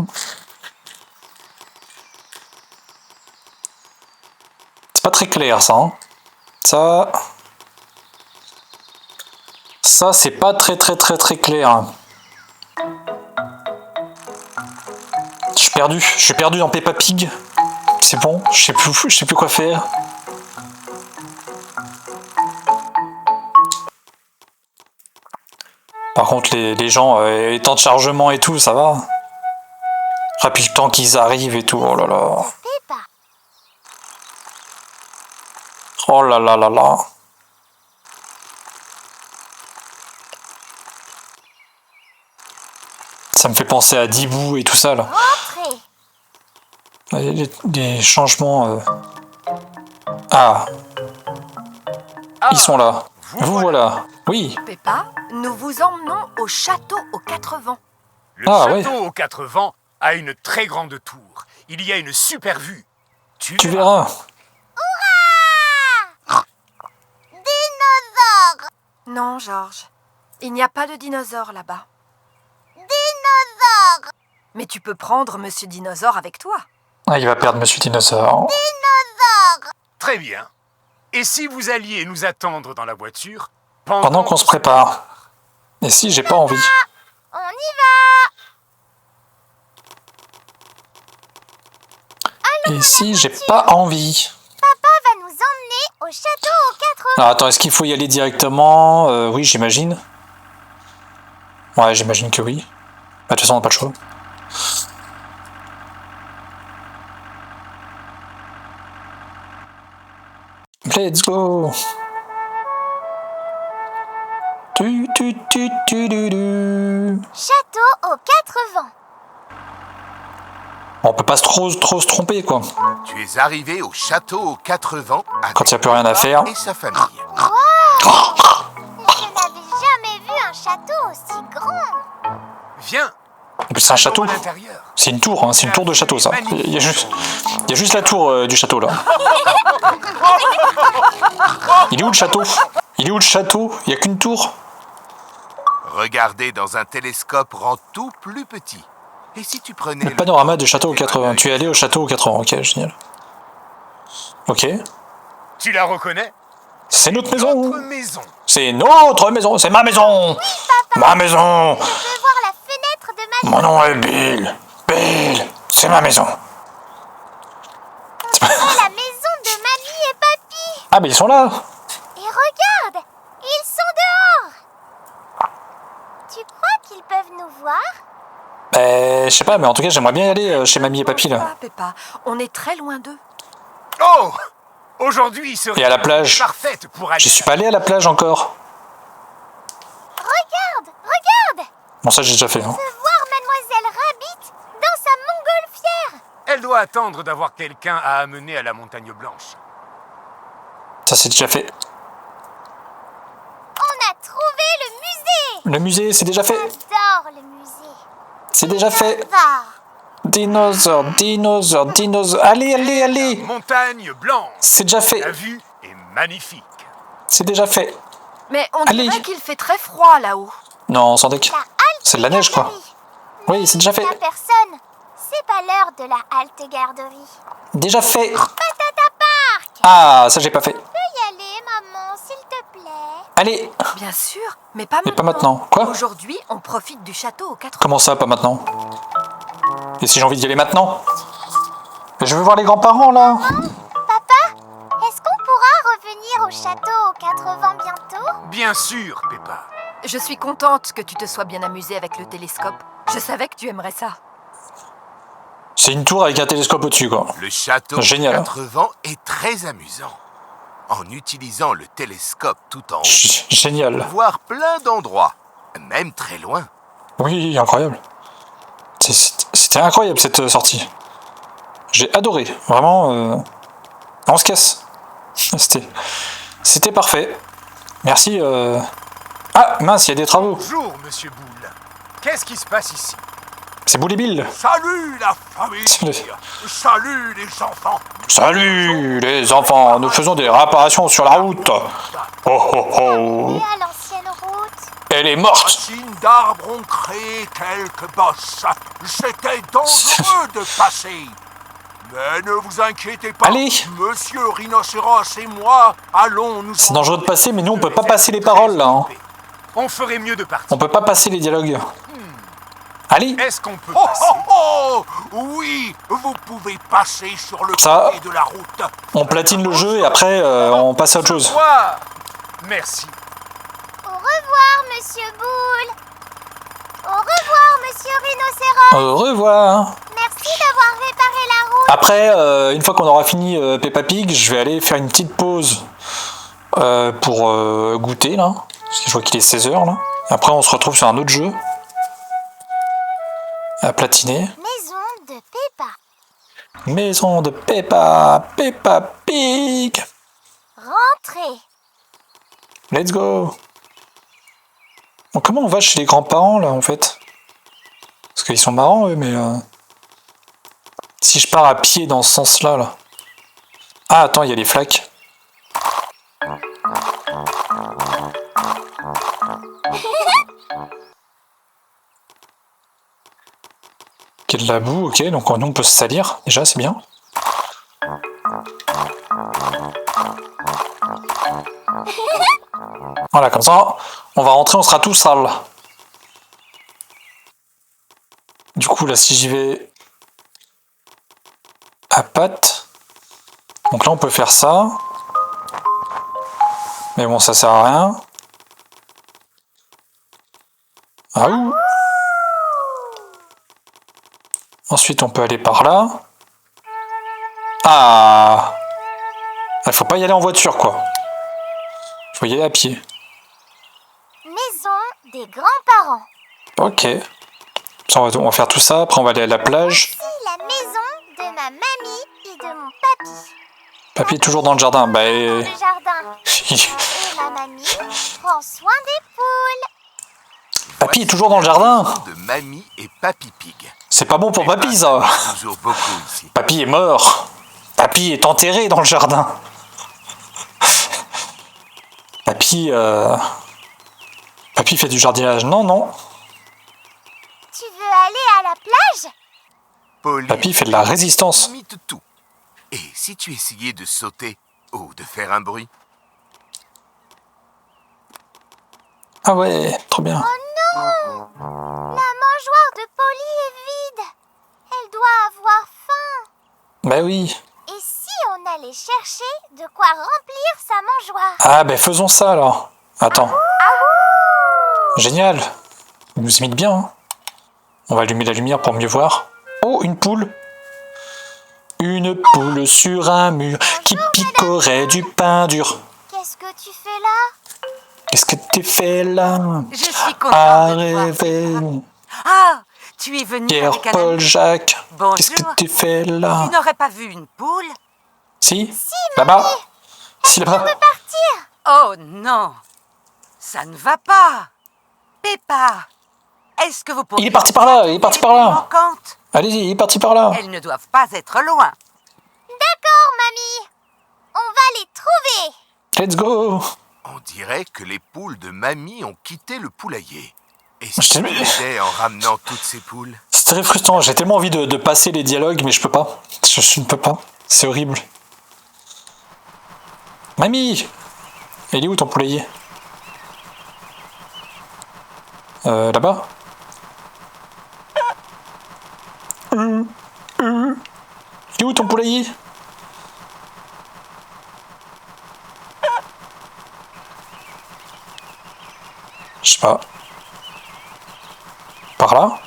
C'est pas très clair, ça. Hein. Ça, c'est pas très clair. Je suis perdu dans Peppa Pig. C'est bon, je sais plus quoi faire. Par contre, les gens, les temps de chargement et tout, ça va. Ah, puis le temps qu'ils arrivent et tout, oh là là. Peppa. Oh là là là là. Ça me fait penser à Dibou et tout ça, là. Entrez. Les changements... Ah. Ils sont là. Vous voilà. Oui. Peppa, nous vous emmenons au château aux 4 vents. Le Ah, château ouais. aux 4 vents a une très grande tour. Il y a une super vue. Tu verras. Dinosaure. Non, Georges. Il n'y a pas de dinosaure là-bas. Dinosaure. Mais tu peux prendre Monsieur Dinosaure avec toi. Ah, il va perdre Monsieur Dinosaure. Dinosaure. Très bien. Et si vous alliez nous attendre dans la voiture Pendant qu'on se prépare. Et si j'ai pas envie. On y va. Et si j'ai pas envie. Papa va nous emmener au château aux 4 vents. Alors, attends, est-ce qu'il faut y aller directement? Oui, j'imagine. Ouais, j'imagine que oui. Bah, de toute façon, on n'a pas le choix. Let's go. Du. Château aux 4 vents. On peut pas trop se tromper, quoi. Tu es arrivé au château aux 4 vents avec Quand il n'y a plus rien à faire. et sa famille. Je n'avais jamais vu un château aussi grand. Viens, En plus, c'est un château. À l'intérieur. C'est une tour, hein, c'est une tour de château, ça. Il y a juste la tour du château, là. Il est où le château? Il est où le château? Il n'y a qu'une tour. Regarder dans un télescope rend tout plus petit. Et si tu prenais Le panorama du château au 80. Tu es allé au château au 80, ok, génial. Ok. Tu la reconnais? C'est notre maison. Notre maison. C'est notre maison, c'est ma maison. Ma maison. Je peux voir la fenêtre de ma Mon nom est Bill. Bill, c'est ma maison. C'est la maison de mamie et papy. Ah, mais ils sont là. Et regarde, ils sont dehors. Tu crois qu'ils peuvent nous voir? Je sais pas, mais en tout cas, j'aimerais bien y aller chez mamie et papy, là. Peppa, on est très loin d'eux. Oh! Aujourd'hui serait Et à la plage. parfaite pour aller. Je suis pas allé à la plage encore. Regarde, regarde. Bon, ça, j'ai déjà fait. Hein. Je peux voir Mademoiselle Rabbit dans sa montgolfière. Elle doit attendre d'avoir quelqu'un à amener à la montagne blanche. Ça, c'est déjà fait. On a trouvé le musée. Le musée, c'est déjà fait. J'adore le musée. C'est déjà fait. Va. Dinosaure, dinosaure, dinosaure. Allez, allez, allez. Montagne blanche. C'est déjà La fait. vue est magnifique. C'est déjà fait. Mais on Allez. dirait qu'il fait très froid là-haut. Non, sans deck. La halte C'est de la neige, quoi. garderie. Oui, c'est déjà fait. Il n'y a personne. C'est pas l'heure de la halte garderie. Déjà fait. Patata Park. Ah, ça, j'ai pas fait. Tu peux y aller, maman, s'il te plaît. Allez. Bien sûr, mais pas Mais maintenant. pas maintenant. Quoi? Aujourd'hui, on profite du château aux 80. Comment ça, pas maintenant? Et si j'ai envie d'y aller maintenant? Je veux voir les grands-parents, là. Papa, est-ce qu'on pourra revenir au château aux 80 bientôt? Bien sûr, Peppa. Je suis contente que tu te sois bien amusée avec le télescope. Je savais que tu aimerais ça. C'est une tour avec un télescope au-dessus, quoi. Le château Génial. 80 est très amusant. En utilisant le télescope tout en haut, Génial. voir plein d'endroits, même très loin. Oui, incroyable. C'était incroyable, cette sortie. J'ai adoré. Vraiment, on se casse. C'était parfait. Merci. Ah, mince, il y a des travaux. Bonjour, Monsieur Boule. Qu'est-ce qui se passe ici? C'est Boule et Bill. Salut la famille. Salut les enfants. Salut, les enfants. Nous faisons des réparations sur la route. Oh, oh, oh. Et à l'ancienne route. Elle est morte. Racines d'arbres ont créé quelques bosses. C'était dangereux de passer. Mais ne vous inquiétez pas. Allez. Monsieur Rhinocéros et moi allons nous... C'est dangereux de passer, mais nous, on peut pas passer les paroles, là. Hein. On ferait mieux de partir. On peut pas passer les dialogues. Allez. Est-ce qu'on peut Oh, passer? oh, oh. Oui, vous pouvez passer sur le Ça, côté de la route. on platine le jeu et après, on passe à autre chose. Wow. Merci. Au revoir, Monsieur Boule. Au revoir, Monsieur Rhinocéros. Au revoir. Merci d'avoir réparé la route. Après, une fois qu'on aura fini Peppa Pig, je vais aller faire une petite pause pour goûter, là. Parce que je vois qu'il est 16h, là. Et après, on se retrouve sur un autre jeu. À platiner. Maison de Peppa. Maison de Peppa. Peppa Pig. Rentrez. Let's go. Bon, comment on va chez les grands-parents, là, en fait? Parce qu'ils sont marrants, eux, mais... Si je pars à pied dans ce sens-là, là... Ah, attends, il y a les flaques. Il y a de la boue, ok, donc nous, on peut se salir, déjà, c'est bien. Voilà, comme ça, on va rentrer, on sera tout sale. Du coup, là, si j'y vais à pattes, donc là, on peut faire ça. Mais bon, ça sert à rien. Ah ouh. Ensuite, on peut aller par là. Ah! Il faut pas y aller en voiture, quoi. Il faut y aller à pied. Maison des grands-parents. Ok. Ça, on va faire tout ça. Après, on va aller à la plage. Voici la maison de ma mamie et de mon papy. Papy est toujours dans le jardin. Bah, Dans le jardin. Et ma mamie prend soin des poules. Papy est toujours dans le jardin. De Mamie et Papy Pig. C'est pas bon pour Papy, ça. Toujours beaucoup ici. Papy est mort. Papy est enterré dans le jardin. Papy fait du jardinage. Non, non. Tu veux aller à la plage? Polly Papy fait de la résistance. imite tout. Et si tu essayais de sauter ou de faire un bruit? Ah ouais, trop bien. La mangeoire de Polly est vide. Elle doit avoir faim. Bah oui. Et si on allait chercher de quoi remplir sa mangeoire? Ah ben faisons ça alors. Attends. Génial. Il nous imite bien. Hein. On va allumer la lumière pour mieux voir. Oh, une poule. Une poule sur un mur qui picorait du pain dur. Qu'est-ce que tu fais là? Qu'est-ce que tu fais là? Je suis contente À de te voir. rêver. Ah, tu es venu Pierre, avec un Paul, ami. Jacques. Bonjour. Qu'est-ce que tu fais là? Tu n'aurais pas vu une poule? Si, là-bas. Si, là-bas. Oh non, ça ne va pas. Peppa, est-ce que vous pourriez... Il est parti par là, il est parti par là. Manquantes. Allez-y, il est parti par là. Elles ne doivent pas être loin. D'accord, mamie. On va les trouver. Let's go. On dirait que les poules de Mamie ont quitté le poulailler. Et Je si tu t'ai- l'aidais en ramenant toutes ces poules? C'est très frustrant, j'ai tellement envie de passer les dialogues, mais je peux pas. Je ne peux pas. C'est horrible. Mamie! Il est où ton poulailler? Là-bas? Il est où ton poulailler? Je sais pas. Par là?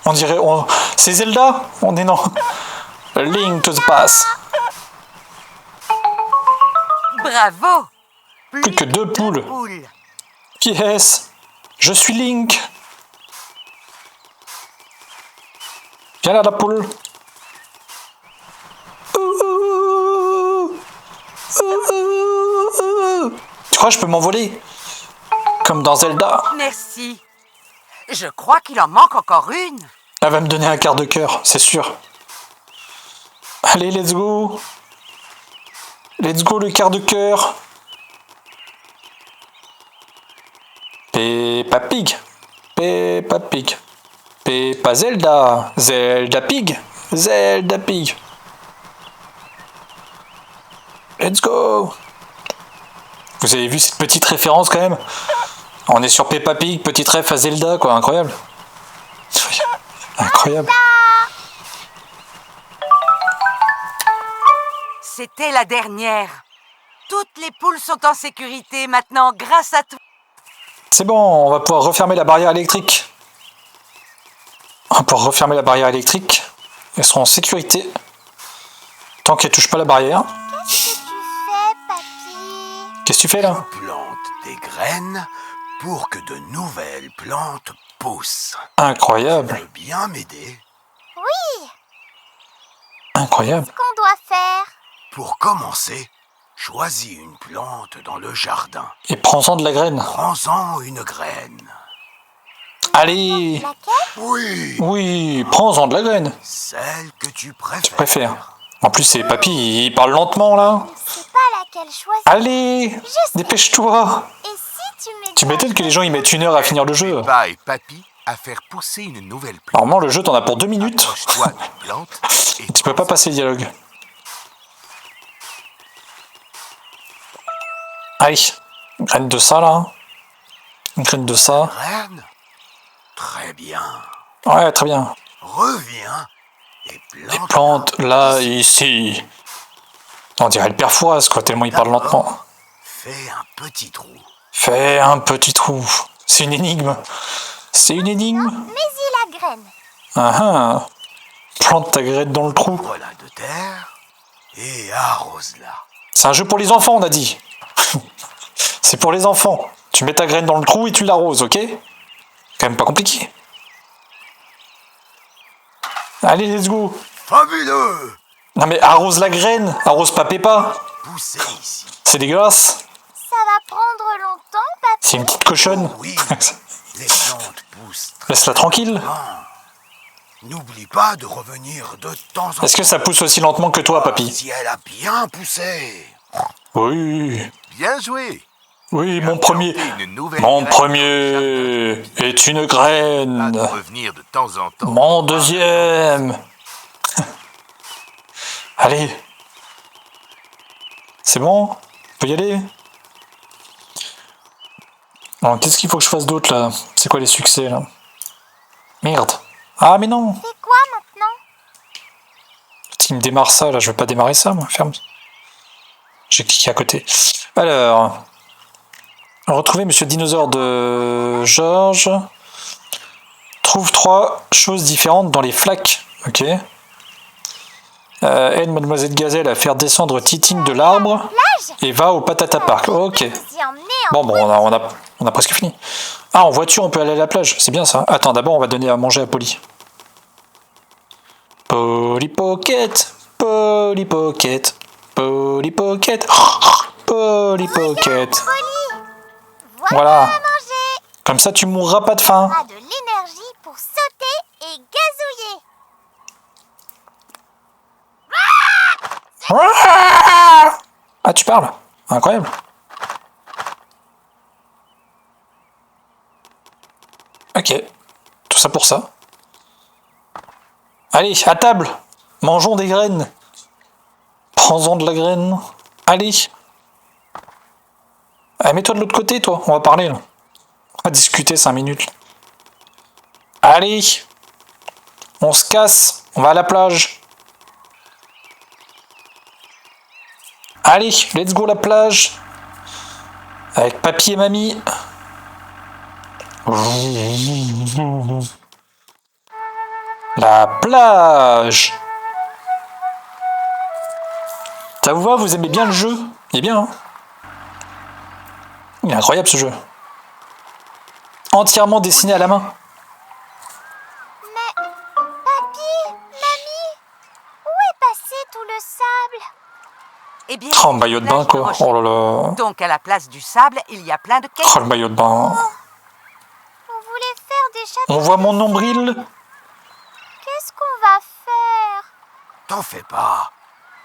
On dirait... C'est Zelda? On est non. Link to the past. Bravo. Plus que deux poules. Yes. Je suis Link. Viens là, la poule. Tu crois que je peux m'envoler? Comme dans Zelda. Merci. Je crois qu'il en manque encore une. Elle va me donner un quart de cœur, c'est sûr. Allez, let's go. Let's go, le quart de cœur. Peppa Pig. Peppa Pig. Peppa Zelda. Zelda Pig. Zelda Pig. Let's go. Vous avez vu cette petite référence quand même? On est sur Peppa Pig, petite ref à Zelda, quoi, incroyable. Incroyable. C'était la dernière. Toutes les poules sont en sécurité maintenant grâce à toi. C'est bon, on va pouvoir refermer la barrière électrique. On va pouvoir refermer la barrière électrique. Elles seront en sécurité. Tant qu'elles touchent pas la barrière. Qu'est-ce que tu fais, papy? Qu'est-ce que tu fais là? Plante des graines pour que de nouvelles plantes poussent. Incroyable. Tu veux bien m'aider? Oui, Incroyable. qu'on doit faire. Pour commencer, choisis une plante dans le jardin. Et prends-en de la graine. Prends-en une graine. Allez. Laquelle? Oui, Oui, prends-en de la graine. celle que tu préfères. Tu préfères. En plus, c'est papy, il parle lentement là. Je sais pas laquelle choisir. Allez, dépêche-toi. Et si tu mets... Tu m'étonnes que les gens y mettent 1 heure à finir le jeu. Peppa et Papy à faire pousser une nouvelle plante. Normalement, le jeu, t'en as pour 2 minutes. Approche-toi d'une plante et Tu peux pas passer le dialogue. Allez, une graine de ça là. Une graine de ça. graine. Très bien. Ouais, très bien. Reviens et Les plante. plantes là, ici. On dirait le père Fouras, quoi, tellement il parle lentement. Fais un petit trou. Fais un petit trou. C'est une énigme. C'est une énigme. Mais la graine. Ah ah. Plante ta graine dans le trou. Voilà de terre et arrose-la. C'est un jeu pour les enfants, on a dit. C'est pour les enfants. Tu mets ta graine dans le trou et tu l'arroses, ok? Quand même pas compliqué. Allez, let's go. Fabuleux! Non mais arrose la graine, arrose pas Peppa. Poussez ici. C'est dégueulasse. Ça va prendre longtemps, papy. C'est une petite cochonne. Oui, les plantes poussent très Laisse-la tranquille. bien. N'oublie pas de revenir de temps en temps. Est-ce que ça pousse aussi lentement que toi, papy? Si elle a bien poussé. Oui. Bien joué. Oui, mon premier. Une nouvelle Mon graine premier est une Pas graine. de revenir de temps en temps. Mon deuxième. Allez. C'est bon? On peut y aller? Alors, qu'est-ce qu'il faut que je fasse d'autre là? C'est quoi les succès là? Merde. Ah mais non. C'est quoi maintenant? Il me démarre ça là, je veux pas démarrer ça moi. Ferme. J'ai cliqué à côté. Alors. Retrouver Monsieur Dinosaure de Georges. Trouve 3 choses différentes dans les flaques. Ok. Aide Mademoiselle Gazelle à faire descendre Titine de l'arbre. Et va au Patata Park. Ok. Vous y emmener en Bon, on a presque fini. Ah, en voiture, on peut aller à la plage. C'est bien ça. Attends, d'abord, on va donner à manger à Polly. Polly Pocket. Polly Pocket. Polly Pocket. Polly Pocket. Voilà. à manger. Comme ça, tu mourras pas de faim. A de l'énergie pour sauter et gazouiller. Ah, tu parles? Incroyable. Ok. Tout ça pour ça. Allez, à table. Mangeons des graines. Prends-en de la graine. Allez. Allez, mets-toi de l'autre côté, toi. On va parler, là. On va discuter 5 minutes. Allez. On se casse. On va à la plage. Allez, let's go la plage. Avec papy et mamie. La plage. Ça vous va, vous aimez bien le jeu? Il est bien, hein? Il est incroyable ce jeu. Entièrement dessiné à la main. Mais, papy, mamie, où est passé tout le sable? Eh bien, Oh, le maillot de bain, plage de quoi. rocher. Oh là là. Donc, à la place du sable, il y a plein de quais. Oh, le maillot de bain. On voulait faire des châteaux. On voit mon nombril. Qu'est-ce qu'on va faire? T'en fais pas.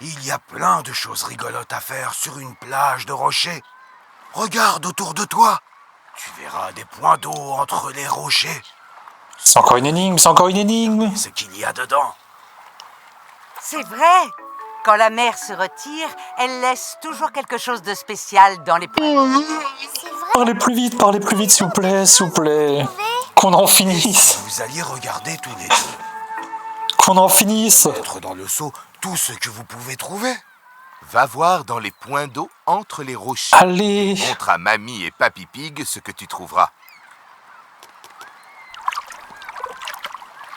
Il y a plein de choses rigolotes à faire sur une plage de rochers. Regarde autour de toi. Tu verras des points d'eau entre les rochers. C'est encore une énigme, c'est encore une énigme. Ce qu'il y a dedans. C'est vrai. Quand la mer se retire, elle laisse toujours quelque chose de spécial dans les points. C'est vrai, Parlez plus vite, s'il vous plaît, s'il vous plaît. Qu'on en finisse. Vous alliez regarder tous les deux. Qu'on en finisse. Mettre dans le seau tout ce que vous pouvez trouver. Va voir dans les points d'eau entre les rochers. Allez. Montre à Mamie et Papy Pig ce que tu trouveras.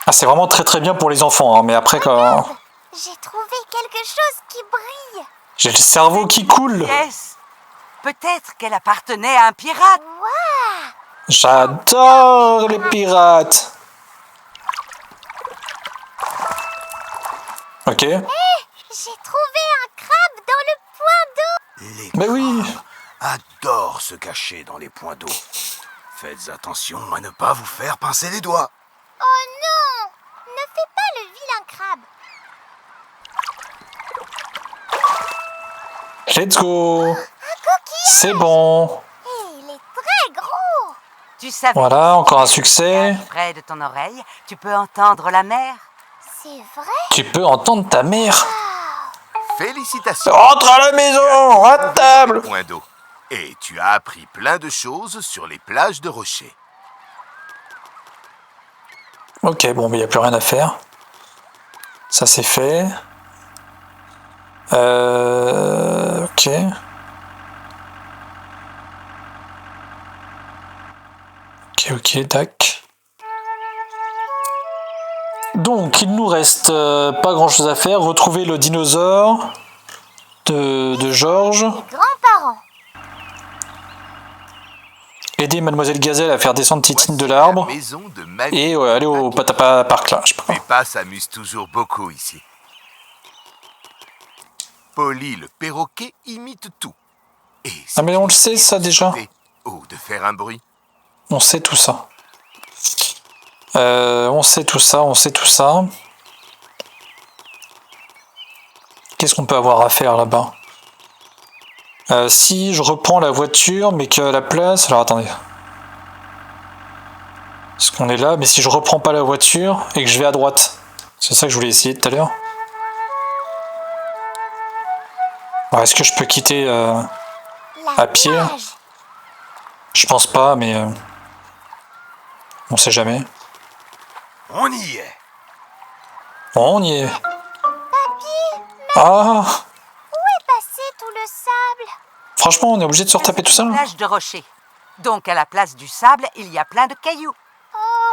Ah, c'est vraiment très très bien pour les enfants, hein, mais après quand j'ai trouvé quelque chose qui brille. j'ai le cerveau qui coule. Yes. Peut-être qu'elle appartenait à un pirate. Waouh! J'adore les pirates. Ok. J'ai trouvé un crabe dans le point d'eau. Les Mais oui. adorent se cacher dans les points d'eau. Faites attention à ne pas vous faire pincer les doigts. Oh non! Ne fais pas le vilain crabe. Let's go. Un coquillage. C'est bon. Et il est très gros. Tu savais Voilà, encore un succès. près de ton oreille, tu peux entendre la mer. C'est vrai? Tu peux entendre ta mère. Félicitations. Rentre à la maison, à table. Point d'eau. Et tu as appris plein de choses sur les plages de rochers. Ok, bon, mais il n'y a plus rien à faire. Ça c'est fait. Ok. Ok, tac. Donc, il nous reste pas grand chose à faire. Retrouver le dinosaure de Georges. Grands-parents. Aider Mademoiselle Gazelle à faire descendre Titine de l'arbre. La maison de Mamie. Et aller au Patapa Park là, je sais pas. Peppa s'amuse toujours beaucoup ici. Polly le perroquet imite tout. Et Ah mais on le si sait ça déjà. ou de faire un bruit. On sait tout ça. On sait tout ça, on sait tout ça. Qu'est-ce qu'on peut avoir à faire là-bas? Si je reprends la voiture, mais qu'à la place... Alors attendez. Parce qu'on est là, mais si je reprends pas la voiture et que je vais à droite. C'est ça que je voulais essayer tout à l'heure. Alors est-ce que je peux quitter à pied? plage. Je pense pas, mais... on sait jamais. On y est. Bon, on y est. Ah! Passez tout le sable. Franchement, on est obligé de se retaper tout ça là? Plage de rochers. Donc à la place du sable, il y a plein de cailloux.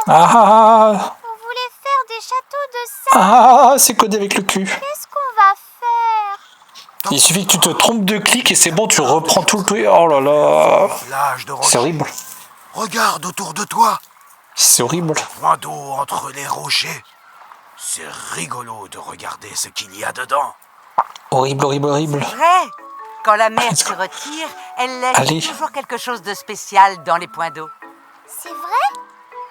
Ah! Vous voulez faire des châteaux de sable? Ah! C'est codé avec le cul. Qu'est-ce qu'on va faire? Il suffit que tu te trompes de clic et c'est bon, tu reprends tout le truc. Oh là là! Plage de C'est rochers. horrible. Regarde autour de toi. C'est horrible. Point d'eau entre les rochers. C'est rigolo de regarder ce qu'il y a dedans. Horrible, horrible, horrible. Vrai. Quand la mer se retire, elle laisse Allez. toujours quelque chose de spécial dans les points d'eau. C'est vrai?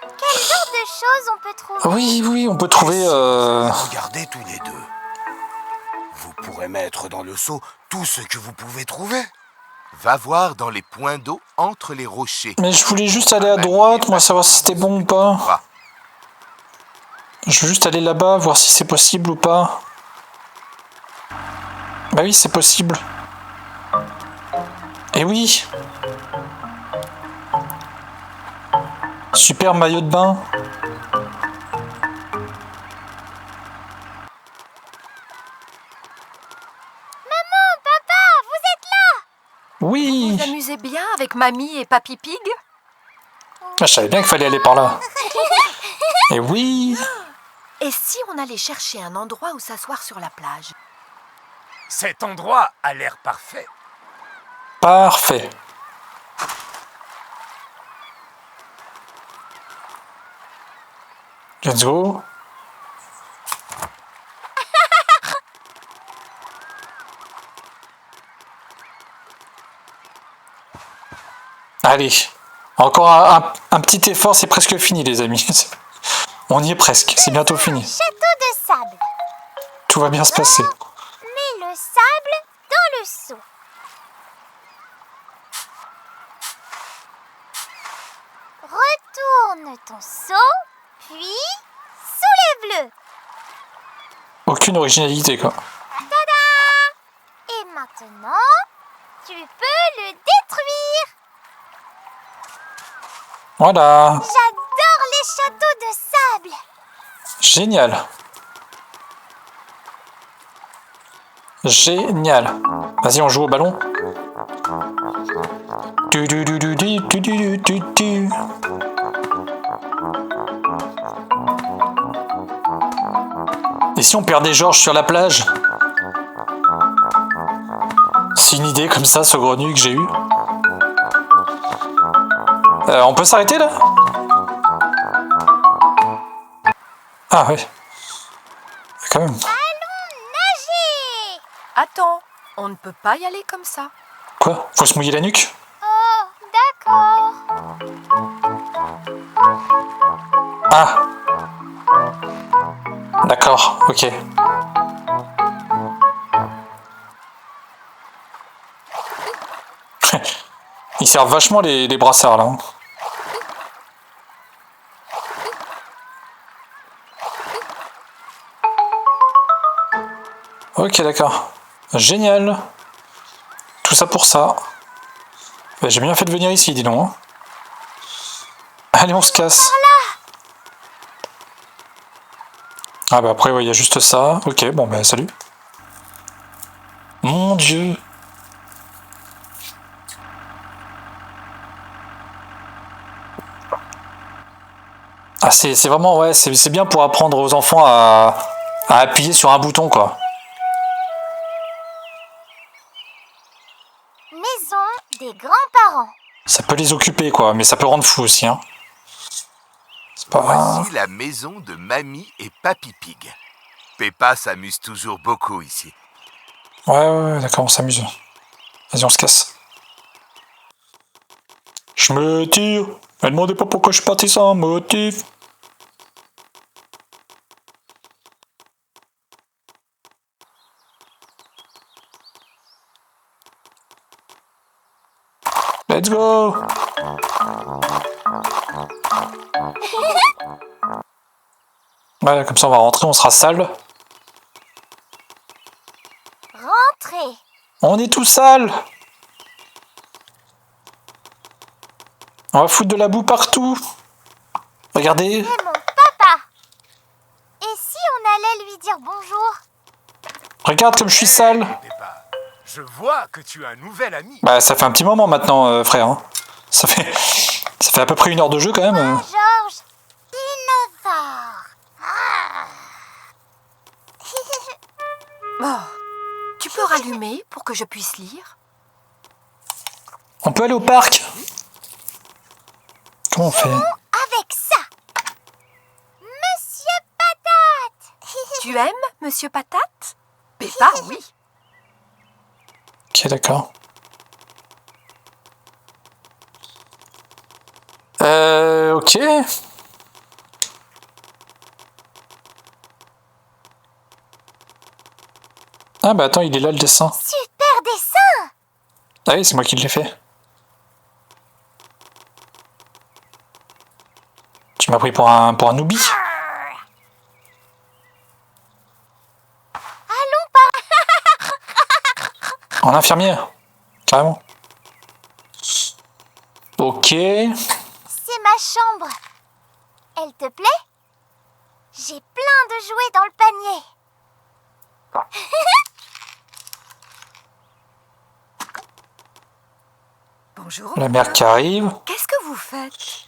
Quel genre de choses on peut trouver? Oui, oui, on peut trouver... Regardez tous les deux. Vous pourrez mettre dans le seau tout ce que vous pouvez trouver. Va voir dans les points d'eau entre les rochers. Mais je voulais juste aller à droite, moi, savoir si c'était bon ou pas. Va. Je veux juste aller là-bas, voir si c'est possible ou pas. Bah oui, c'est possible. Et oui. Super maillot de bain. Oui. Vous amusez bien avec Mamie et Papy Pig? Ah, je savais bien qu'il fallait aller par là. Et oui. Et si on allait chercher un endroit où s'asseoir sur la plage? Cet endroit a l'air parfait. Parfait. Let's go. Allez, encore un petit effort, c'est presque fini les amis. On y est presque, c'est bientôt fini. Château de sable. Tout va bien se passer. Mets le sable dans le seau. Retourne ton seau, puis soulève-le. Aucune originalité quoi. Tada! Et maintenant, tu peux le détruire. Voilà. J'adore les châteaux de sable. Génial. Génial. Vas-y, on joue au ballon. Du, du, du, du, du, du, du, du, du. Et si on perdait Georges sur la plage? C'est une idée comme ça, saugrenue que j'ai eue. On peut s'arrêter là? Ah oui. Quand même. Allons nager. Attends, on ne peut pas y aller comme ça. Quoi? Faut se mouiller la nuque? Oh, d'accord. Ah. D'accord, ok. Ils servent vachement les brassards là. Ok, d'accord. Génial. Tout ça pour ça. Bah, j'ai bien fait de venir ici, dis donc. Allez, on se casse. Ah bah après, il y a juste ça. Ok, bon bah salut. Mon Dieu. Ah c'est vraiment, ouais, c'est bien pour apprendre aux enfants à appuyer sur un bouton, quoi. Maison des grands-parents. Ça peut les occuper, quoi, mais ça peut rendre fou aussi, hein. C'est pas... Voici la maison de Mamie et Papy Pig. Peppa s'amuse toujours beaucoup ici. Ouais, d'accord, on s'amuse. Vas-y, on se casse. Je me tire. Ne me demandez pas pourquoi je suis parti sans motif. Let's go. Ouais, comme ça on va rentrer, on sera sale. Rentrez. On est tout sale. On va foutre de la boue partout. Regardez. C'est mon papa. Et si on allait lui dire bonjour? Regarde comme je suis sale. Peppa, je vois que tu as un nouvel ami. Bah ça fait un petit moment maintenant, frère. Hein. Ça fait à peu près 1 heure de jeu quand même. Georges, dinosaure. Oh, tu peux rallumer pour que je puisse lire? On peut aller au parc. Comment on fait? Avec ça. Monsieur Patate. Tu aimes Monsieur Patate? Peppa, oui. Ok, d'accord. Ok. Ah bah attends, il est là le dessin. Super dessin. Ah oui, c'est moi qui l'ai fait. Tu m'as pris pour un newbie. Allons par... En infirmière. Carrément. Ok. C'est ma chambre. Elle te plaît? J'ai plein de jouets dans le panier. Bonjour. La mère qui arrive. Qu'est-ce que vous faites?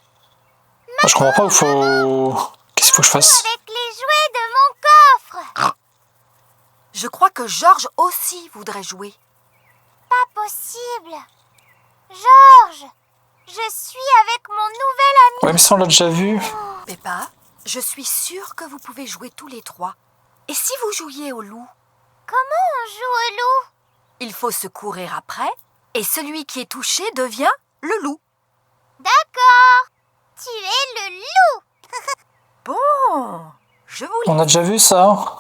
Ah, je comprends pas où faut... Qu'est-ce qu'il faut que je fasse? Avec les jouets de mon coffre. Je crois que Georges aussi voudrait jouer. Pas possible. Georges, je suis avec mon nouvel ami. Ouais, mais ça on l'a déjà vu. Peppa, je suis sûre que vous pouvez jouer tous les trois. Et si vous jouiez au loup? Comment on joue au loup? Il faut se courir après, et celui qui est touché devient le loup. D'accord. Tu es le loup. Bon, je vous On a déjà vu ça.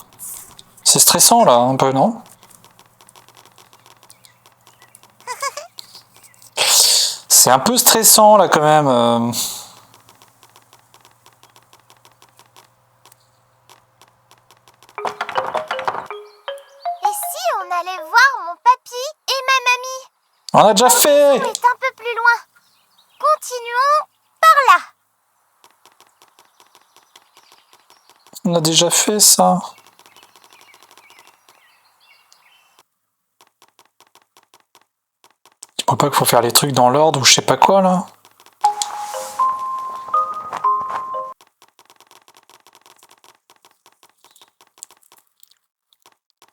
C'est stressant là, un peu, non? C'est un peu stressant là quand même. Et si on allait voir mon papy et ma mamie? On a déjà fait. On est un peu plus loin. Continuons par là. On a déjà fait ça. Tu crois pas qu'il faut faire les trucs dans l'ordre ou je sais pas quoi là?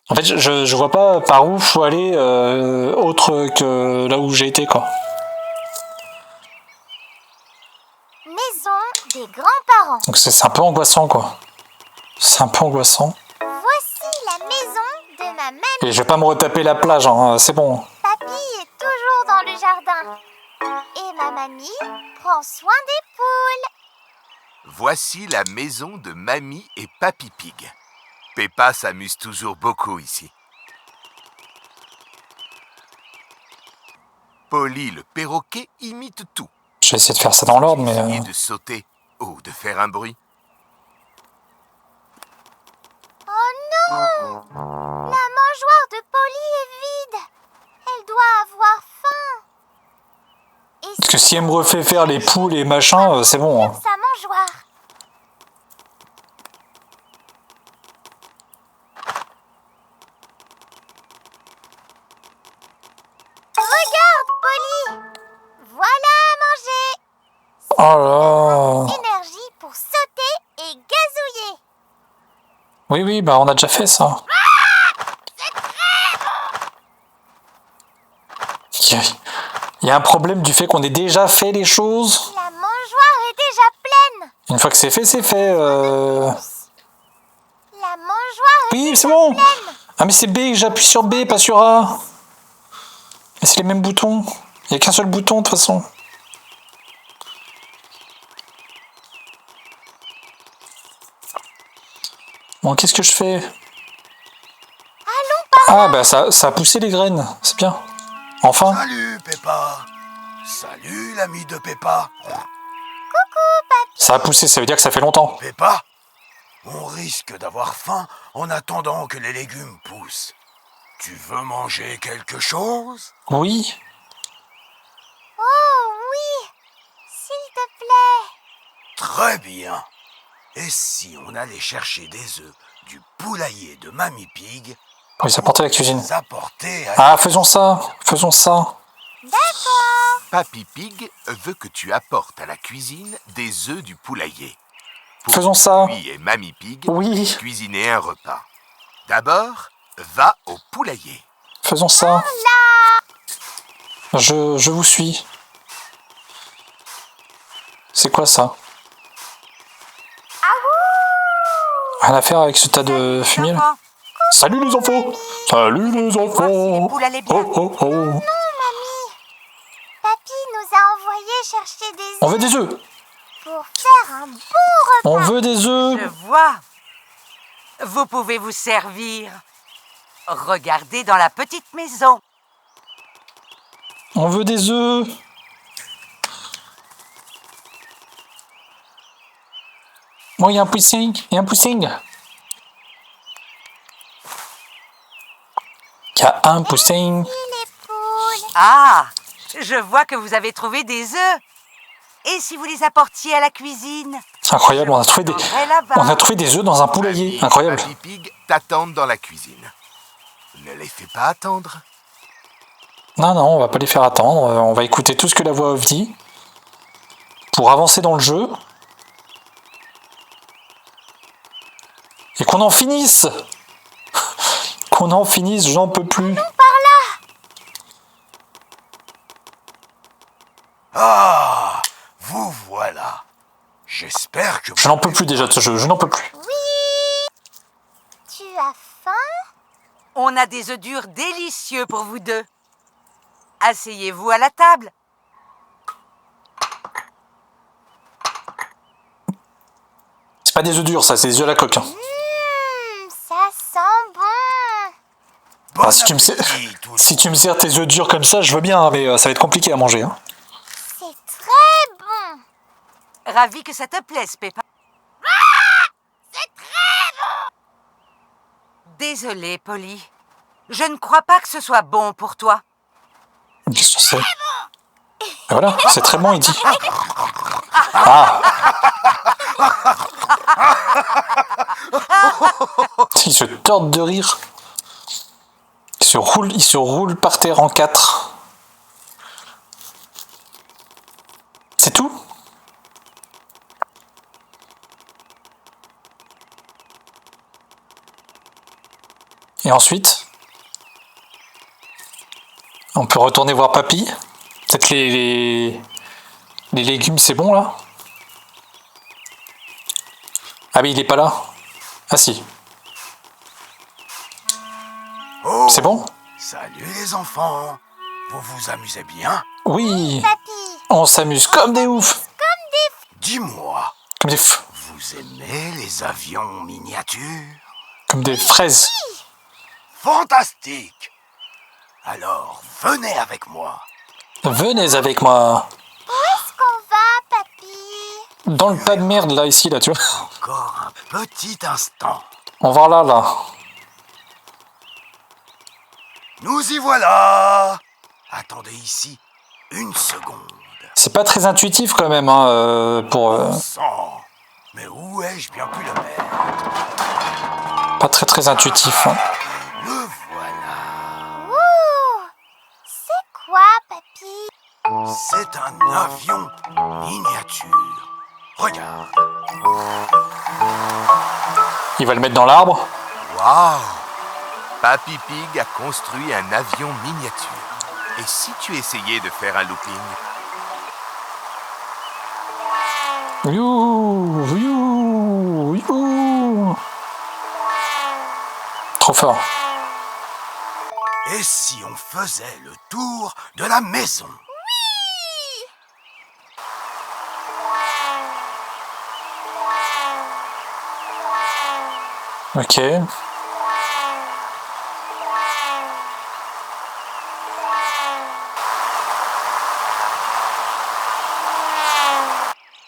En fait, je vois pas par où faut aller autre que là où j'ai été quoi. Maison des grands-parents. Donc c'est un peu angoissant quoi. C'est un peu angoissant. Voici la maison de ma mamie. Et je vais pas me retaper la plage, hein, c'est bon. Papy est toujours dans le jardin. Et ma mamie prend soin des poules. Voici la maison de Mamie et Papy Pig. Peppa s'amuse toujours beaucoup ici. Polly le perroquet imite tout. Je vais essayer de faire ça dans l'ordre, mais... Essayer de sauter ou de faire un bruit. Oh non! La mangeoire de Polly est vide. Elle doit avoir faim. Et Parce que si elle me refait faire les poules et machin, c'est bon. Hein. sa mangeoire. Regarde, Polly. Voilà à manger. Oh là. Énergie pour sauter et gazouiller. Oui, bah on a déjà fait ça. Il y a un problème du fait qu'on ait déjà fait les choses. La mangeoire est déjà pleine. Une fois que c'est fait, c'est fait. La mangeoire est Oui, déjà c'est bon. pleine. Ah mais c'est B, j'appuie sur B, pas sur A. Mais c'est les mêmes boutons. Il n'y a qu'un seul bouton de toute façon. Bon, qu'est-ce que je fais? Ah bah ça a poussé les graines, c'est bien. Enfin. Salut, Peppa. Salut, l'ami de Peppa. Ça a poussé, ça veut dire que ça fait longtemps. Peppa, on risque d'avoir faim en attendant que les légumes poussent. Tu veux manger quelque chose? Oui. Oh oui, s'il te plaît. Très bien. Et si on allait chercher des œufs du poulailler de Mamie Pig, Oui, ça portait à la cuisine. les apporter à... Ah, faisons ça. Faisons ça. Papy Pig veut que tu apportes à la cuisine des œufs du poulailler. Pour Faisons ça. Lui et Mamie Pig Oui. cuisiner un repas. D'abord, va au poulailler. Faisons ça. Je vous suis. C'est quoi ça? Rien à faire avec ce tas de fumier là. Enfants, Salut les enfants! Salut les voir si les enfants! poules allaient bien. Oh oh oh! Papy nous a envoyé chercher des On œufs veut des œufs! pour faire un bon repas. On veut des Je œufs! vois. Vous pouvez vous servir. Regardez dans la petite maison. On veut des œufs! Bon, il y a un pudding! Il y a un pudding! Il y a un pudding! Les poules. Ah, je vois que vous avez trouvé des œufs. Et si vous les apportiez à la cuisine? C'est incroyable, on a trouvé des... Prendrai là-bas. On a trouvé des œufs dans un poulailler! Mamie et Incroyable! Papy Pig t'attendent dans la cuisine. Ne les fais pas attendre. Non, non, on va pas les faire attendre. On va écouter tout ce que la voix off dit pour avancer dans le jeu et qu'on en finisse. Qu'on en finisse, j'en peux plus. Ah, vous voilà. J'espère que... Je n'en peux plus déjà de ce jeu, je n'en peux plus. Tu as faim? On a des œufs durs délicieux pour vous deux. Asseyez-vous à la table. C'est pas des œufs durs, ça, c'est des œufs à la coque. Hein. Ça sent bon. Bon Ah, si tu me sais- appétit, tout le Si tu me sers tes œufs durs comme ça, je veux bien, hein, mais ça va être compliqué à manger. Hein. C'est très bon. Ravi que ça te plaise, Peppa. C'est très bon. Désolée, Polly. Je ne crois pas que ce soit bon pour toi. Qu'est-ce que c'est? Et voilà, c'est très bon, il dit. Ah. Il se tord de rire. Il se roule par terre en 4. C'est tout? Et ensuite, on peut retourner voir Papy. Peut-être les légumes, c'est bon là? Ah mais il est pas là. Ah si. Oh, C'est bon? salut les enfants. Vous vous amusez bien? Oui. Papy, On s'amuse comme des oufs. Dis-moi, Comme des vous aimez les avions miniatures? comme des fraises. Fantastique! Alors, venez avec moi. Venez avec moi. où est-ce qu'on va, papy? Dans le tas de merde là, ici, là, tu vois. Encore un petit instant. On va là. Nous y voilà! Attendez ici une seconde. C'est pas très intuitif quand même, hein, pour... Sang. Mais où ai-je bien pu le mettre? pas très intuitif. Hein. Le voilà. Ouh, c'est quoi, papy? C'est un avion miniature. Regarde. Il va le mettre dans l'arbre. Waouh! Papy Pig a construit un avion miniature. Et si tu essayais de faire un looping? You, you, you. Trop fort. Et si on faisait le tour de la maison? Ok.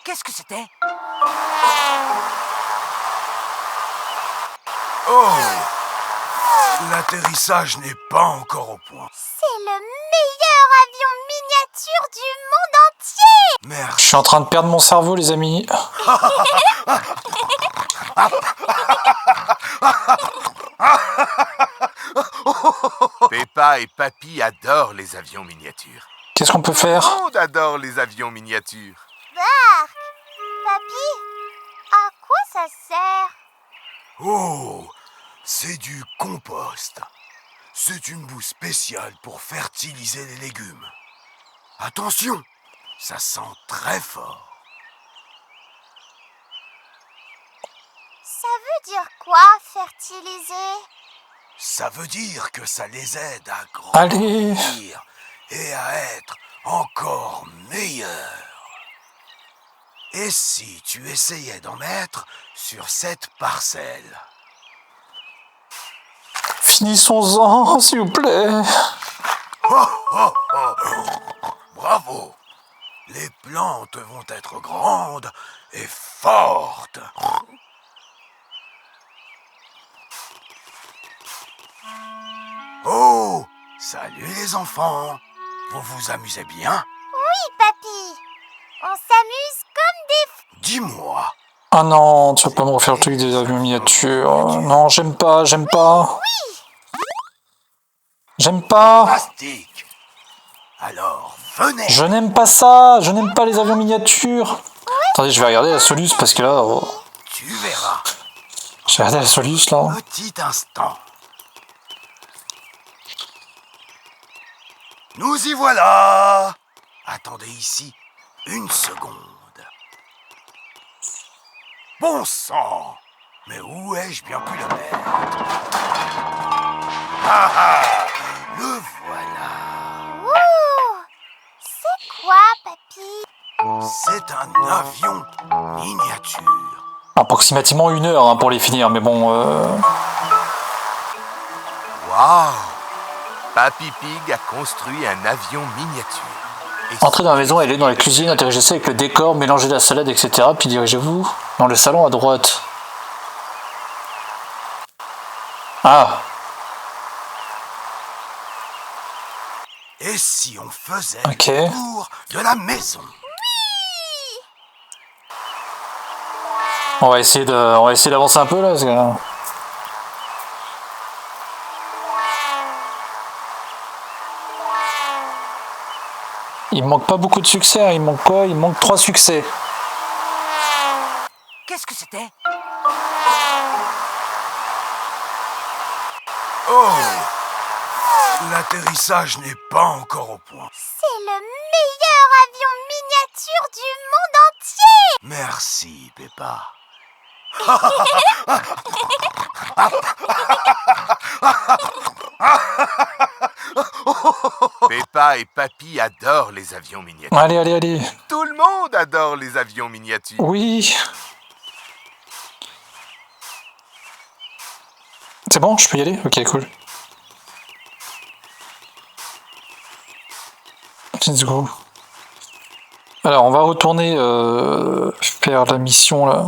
Qu'est-ce que c'était? Oh! L'atterrissage n'est pas encore au point. C'est le meilleur avion miniature du monde entier! Je Merci. suis en train de perdre mon cerveau, les amis. Peppa et Papy adorent les avions miniatures. Qu'est-ce qu'on peut Tout faire? le monde adore les avions miniatures. Bark! Papy, à quoi ça sert? Oh! C'est du compost. C'est une boue spéciale pour fertiliser les légumes. Attention, ça sent très fort. Ça veut dire quoi, fertiliser? Ça veut dire que ça les aide à Allez. grandir et à être encore meilleurs. Et si tu essayais d'en mettre sur cette parcelle? Finissons-en, s'il vous plaît. Oh, oh, oh. Bravo! Les plantes vont être grandes et fortes. Oh! Salut les enfants! Vous vous amusez bien? Oui, papy. On s'amuse comme des fous. Dis-moi, Ah non, tu vas pas me refaire le truc des avions miniatures. Non, j'aime pas, j'aime pas. J'aime pas. fantastique! Alors, venez! Je n'aime pas ça. Je n'aime pas les avions miniatures. Attendez, je vais regarder la Solus parce que là... oh, Tu verras. je vais regarder la Solus là. Petit instant. Nous y voilà! Attendez ici une seconde. Bon sang! Mais où ai-je bien pu le mettre? Ah ah! Le voilà! Ouh! C'est quoi, papy? C'est un avion miniature. Approximativement 1 heure hein, pour les finir, mais bon... Waouh! Papy Pig a construit un avion miniature. Et Entrez dans la maison, allez dans la cuisine, interagissez avec le décor, mélangez la salade, etc. Puis dirigez-vous dans le salon à droite. Ah, Et si on faisait Ok. le tour de la maison? on va essayer d'avancer un peu là. Parce que... il manque pas beaucoup de succès, hein. Il manque quoi? Il manque 3 succès. Qu'est-ce que c'était? Oh! L'atterrissage n'est pas encore au point. C'est le meilleur avion miniature du monde entier! Merci, Peppa. Peppa et Papy adorent les avions miniatures. Allez, allez, allez. Tout le monde adore les avions miniatures. Oui. C'est bon, je peux y aller? Ok, cool. Let's go. Alors, on va retourner faire la mission là.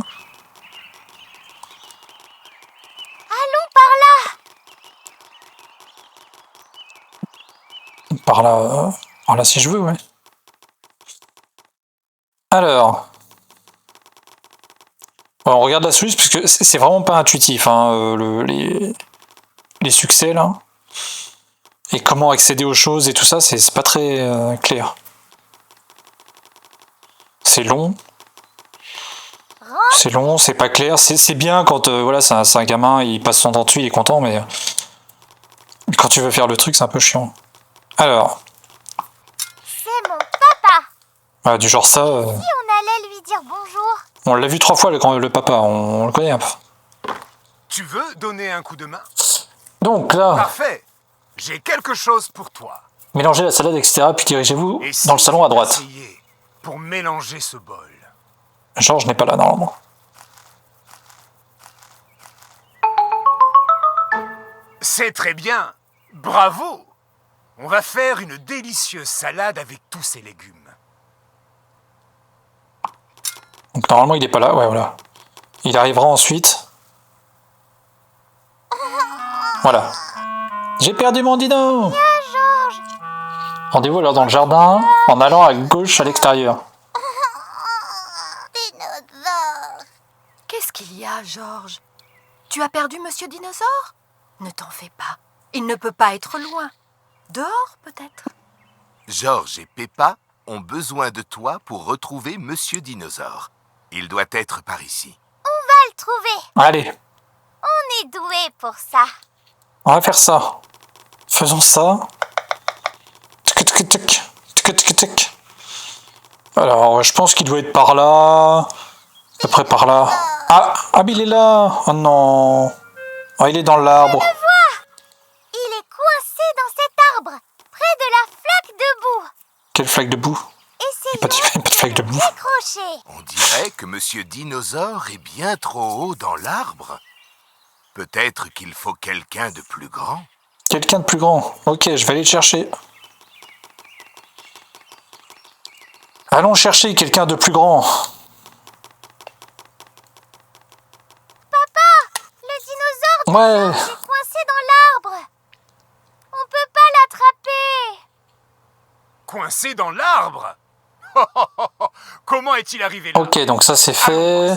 Allons par là! Par là si je veux, ouais. Alors. On regarde la solution parce que c'est vraiment pas intuitif, hein, les succès là. Et comment accéder aux choses et tout ça, c'est pas très clair. C'est long. C'est long, c'est pas clair. C'est bien quand voilà, c'est un gamin, il passe son temps dessus, il est content, mais quand tu veux faire le truc, c'est un peu chiant. Alors, C'est mon papa! du genre ça, Si on allait lui dire bonjour? on l'a vu 3 fois le papa, on le connaît un peu. Tu veux donner un coup de main? Donc là, Parfait. j'ai quelque chose pour toi. Mélangez la salade, etc. Puis dirigez-vous Et si dans le salon à tu droite. essayais pour mélanger ce bol? Georges n'est pas là, normalement. C'est très bien. Bravo. On va faire une délicieuse salade avec tous ces légumes. Donc normalement, il n'est pas là. Ouais, voilà. Il arrivera ensuite. Voilà. J'ai perdu mon dino. Rendez-vous alors dans le jardin en allant à gauche à l'extérieur. Dinosaure. Qu'est-ce qu'il y a, Georges? Tu as perdu Monsieur Dinosaure? Ne t'en fais pas. Il ne peut pas être loin. Dehors, peut-être? Georges et Peppa ont besoin de toi pour retrouver Monsieur Dinosaure. Il doit être par ici. On va le trouver. Allez, On est doué pour ça. on va faire ça. Faisons ça. Tic, tic, tic. Tic, tic, tic. Alors, je pense qu'il doit être par là. À peu près par là. Ah, mais il est là. Oh non. Ah, il est dans l'arbre. Il est coincé dans cet arbre, près de la flaque de boue. Quelle flaque de boue? Essayons Pas de flaque de boue. de décrocher. On dirait que Monsieur Dinosaure est bien trop haut dans l'arbre. Peut-être qu'il faut quelqu'un de plus grand. Quelqu'un de plus grand. Ok, je vais aller le chercher. Allons chercher quelqu'un de plus grand. Le dinosaure Ouais. est coincé dans l'arbre. On peut pas l'attraper. Coincé dans l'arbre? Comment est-il arrivé là? Ok, donc ça c'est fait.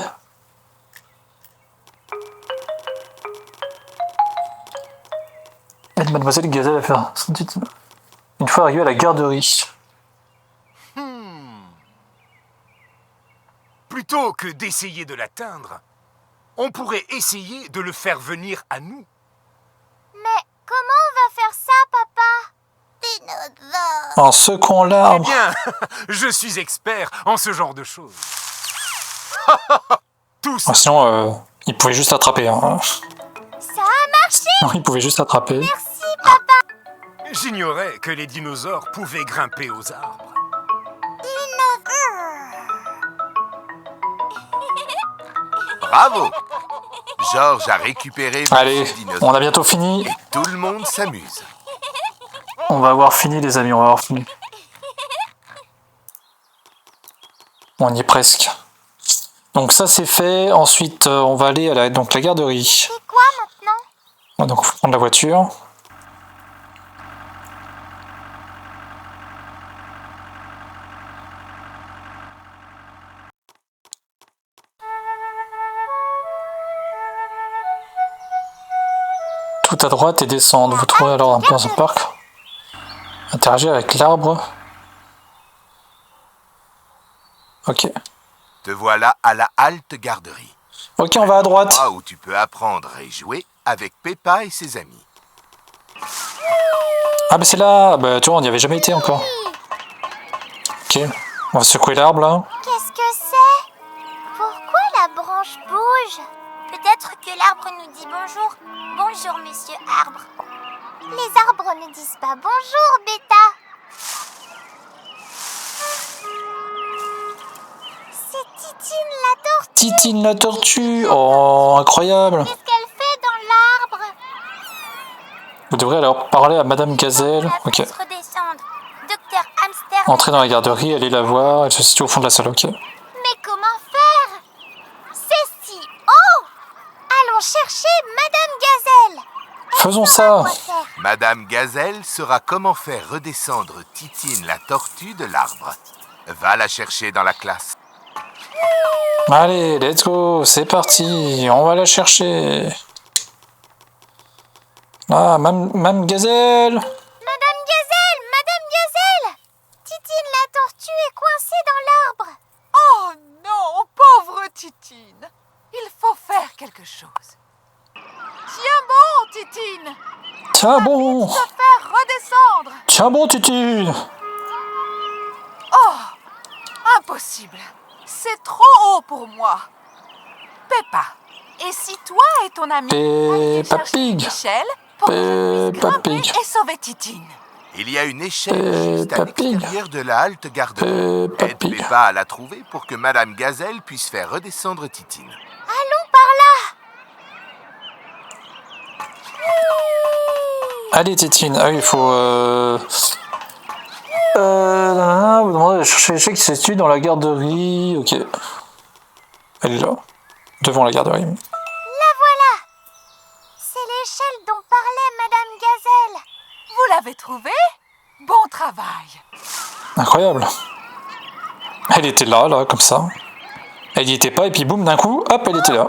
Aide Mademoiselle Gazelle à faire son petit... Une fois arrivé à la garderie. Plutôt que d'essayer de l'atteindre, on pourrait essayer de le faire venir à nous. Mais comment on va faire ça, papa? Dinosaure. En secouant Eh l'arbre. bien, je suis expert en ce genre de choses. Tout ça. Ah, sinon, il pouvait juste attraper. Hein. Ça a marché. Non, il pouvait juste attraper. Merci, papa. J'ignorais que les dinosaures pouvaient grimper aux arbres. Bravo! Georges a récupéré Allez, Monsieur Dinosaure. on a bientôt fini. Et tout le monde s'amuse. On va avoir fini, les amis, on va avoir fini. On y est presque. Donc ça c'est fait. Ensuite, on va aller à la garderie. C'est quoi maintenant? Donc, faut prendre la voiture. Tout à droite et descendre. Vous trouverez alors un peu dans un parc. Interagir avec l'arbre. Ok. Te voilà à la halte garderie. Ok, on va à droite. Endroit où tu peux apprendre et jouer avec Peppa et ses amis. Ah bah c'est là. Bah tu vois, on n'y avait jamais été encore. Ok. On va secouer l'arbre là. Qu'est-ce que c'est? Pourquoi la branche bouge? Peut-être que l'arbre nous dit bonjour. Bonjour, monsieur arbre. Les arbres ne disent pas bonjour, Bêta. C'est Titine la tortue. Titine la tortue. Oh, incroyable. Qu'est-ce qu'elle fait dans l'arbre? Vous devrez alors parler à Madame Gazelle. Ok. Se redescendre. Docteur Hamster. Entrez dans la garderie, allez la voir. Elle se situe au fond de la salle, ok. Mais comment faire? C'est si haut. Allons chercher Madame Gazelle. Faisons ça. Quoi faire? Madame Gazelle saura comment faire redescendre Titine la tortue de l'arbre. Va la chercher dans la classe. Allez, let's go, c'est parti. On va la chercher. Ah, Mme Gazelle. Madame Gazelle. Titine la tortue est coincée dans l'arbre. Oh non, pauvre Titine. Il faut faire quelque chose. Tiens bon, Titine. Tiens bon. Se faire redescendre. Tiens bon, Titine. Oh, impossible. C'est trop haut pour moi. Peppa, et si toi et ton ami alliez Peppa chercher Pig. Michel pour que je puisse Peppa grimper Pig. et sauver Titine. Il y a une échelle juste à Peppa Pig. l'extérieur de la halte garderie. Peppa Aide Pig. Peppa à la trouver pour que Madame Gazelle puisse faire redescendre Titine. Allons par là. Allez, Titine. Ah oui, il faut... vous demandez de chercher l'échelle qui se situe dans la garderie. Ok. Elle est là. Devant la garderie. La voilà. C'est l'échelle dont parlait Madame Gazelle. Vous l'avez trouvée? Bon travail. Incroyable. Elle était là, comme ça. Elle y était pas, et puis boum, d'un coup, hop, elle était là.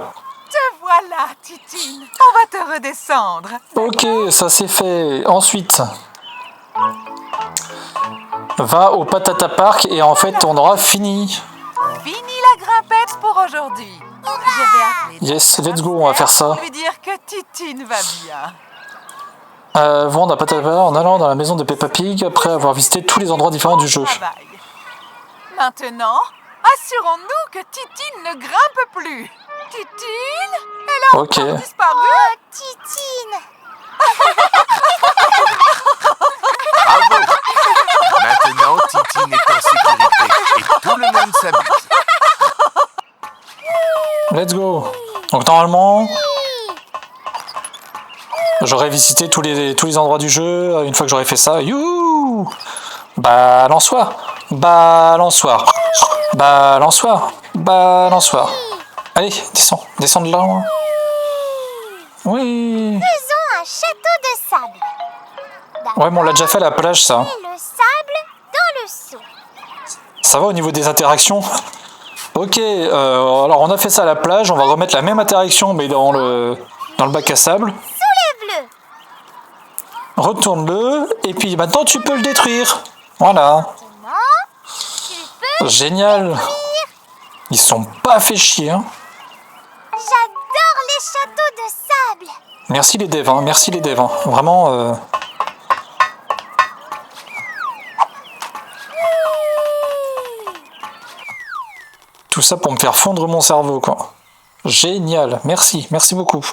Te voilà, Titine. On va te redescendre. Ok, ça c'est fait. Ensuite, va au Patata Park, et en fait, on aura fini. Fini la grimpette pour aujourd'hui. Je vais appeler Yes, let's go, on va faire ça. pour lui dire que Titine va bien. Vendre à Patata Park en allant dans la maison de Peppa Pig, après avoir visité tous les endroits différents du jeu. Travail. Maintenant, assurons-nous que Titine ne grimpe plus. Titine, elle a Ok. encore disparu. Oh, Titine. Bravo! Maintenant, Titine est en sécurité et tout le monde s'amuse. Let's go. Donc normalement, j'aurais visité tous les endroits du jeu une fois que j'aurais fait ça. Youhou! Balançoire, balançoire, balançoire, balançoire. Allez, descends de là. Oui. Faisons un château de sable. Ouais, mais on l'a déjà fait à la plage, ça. Et le sable dans le seau. Ça va au niveau des interactions? Ok, alors on a fait ça à la plage, on va remettre la même interaction mais dans le bac à sable. Soulève-le. Retourne-le, et puis maintenant tu peux le détruire. Voilà. Maintenant, tu peux... Génial. Ils sont pas fait chier, hein. J'adore les châteaux de sable. Merci les devs, hein. Merci les devs, hein. Vraiment... Tout ça pour me faire fondre mon cerveau, quoi. Génial, merci beaucoup.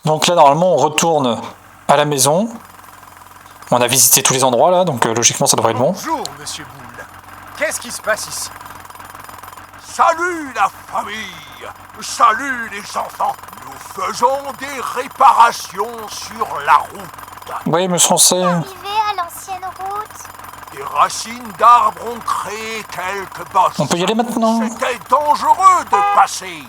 Donc là, normalement, on retourne à la maison. On a visité tous les endroits, là, donc logiquement, ça devrait être bon. Bonjour, Monsieur Boule. Qu'est-ce qui se passe ici? Salut la famille! Salut les enfants! Nous faisons des réparations sur la route. Oui, monsieur Français. Arrivé à l'ancienne route. Des racines d'arbres ont créé quelques bosses. On peut y aller maintenant. C'était dangereux de passer.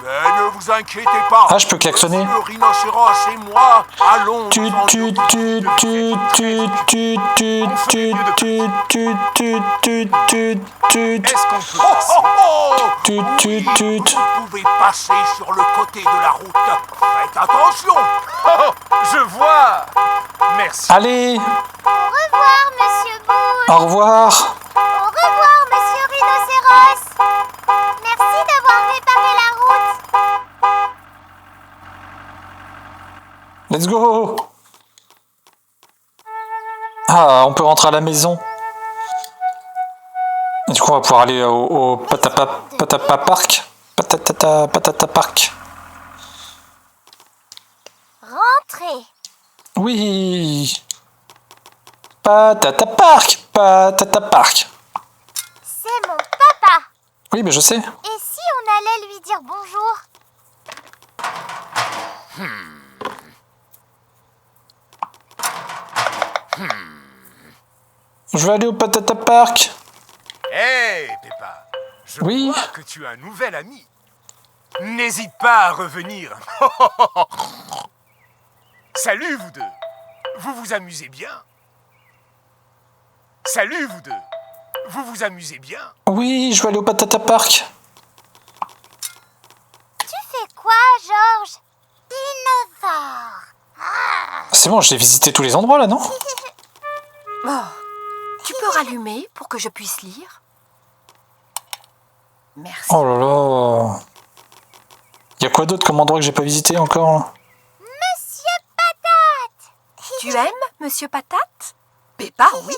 Mais ne vous inquiétez pas. Ah, je peux klaxonner. Le rhinocéros et moi allons Tu nous en tu tu tu tu tu tu tu tu tu tu tu tu tu Est-ce qu'on peut Oh, passer? oh, oh. tu tu tu tu. Vous pouvez passer sur le côté de la route. Faites attention. Oh, je vois. Merci. Allez, Au revoir, Monsieur Boule. au revoir. Au revoir, Monsieur Rhinocéros. Merci d'avoir réparé la route. Let's go. Ah, on peut rentrer à la maison. Et du coup, on va pouvoir aller au Patata Park. Patata Park. Rentrez. Oui. Patata Park. C'est mon papa. Oui, mais je sais. Et si on allait lui dire bonjour? Je vais aller au Patata Park. Hé, Peppa. Je Oui. vois que tu as un nouvel ami. N'hésite pas à revenir. Salut, vous deux. Vous vous amusez bien? Salut, vous deux. Vous vous amusez bien? Oui, je vais aller au Patata Park. Tu fais quoi, Georges? Dinosaure. C'est bon, j'ai visité tous les endroits là, non? Oh, tu peux rallumer pour que je puisse lire? Merci. Oh là là. Y a quoi d'autre comme endroit que j'ai pas visité encore là? Monsieur Patate. Tu aimes Monsieur Patate? Peppa, oui.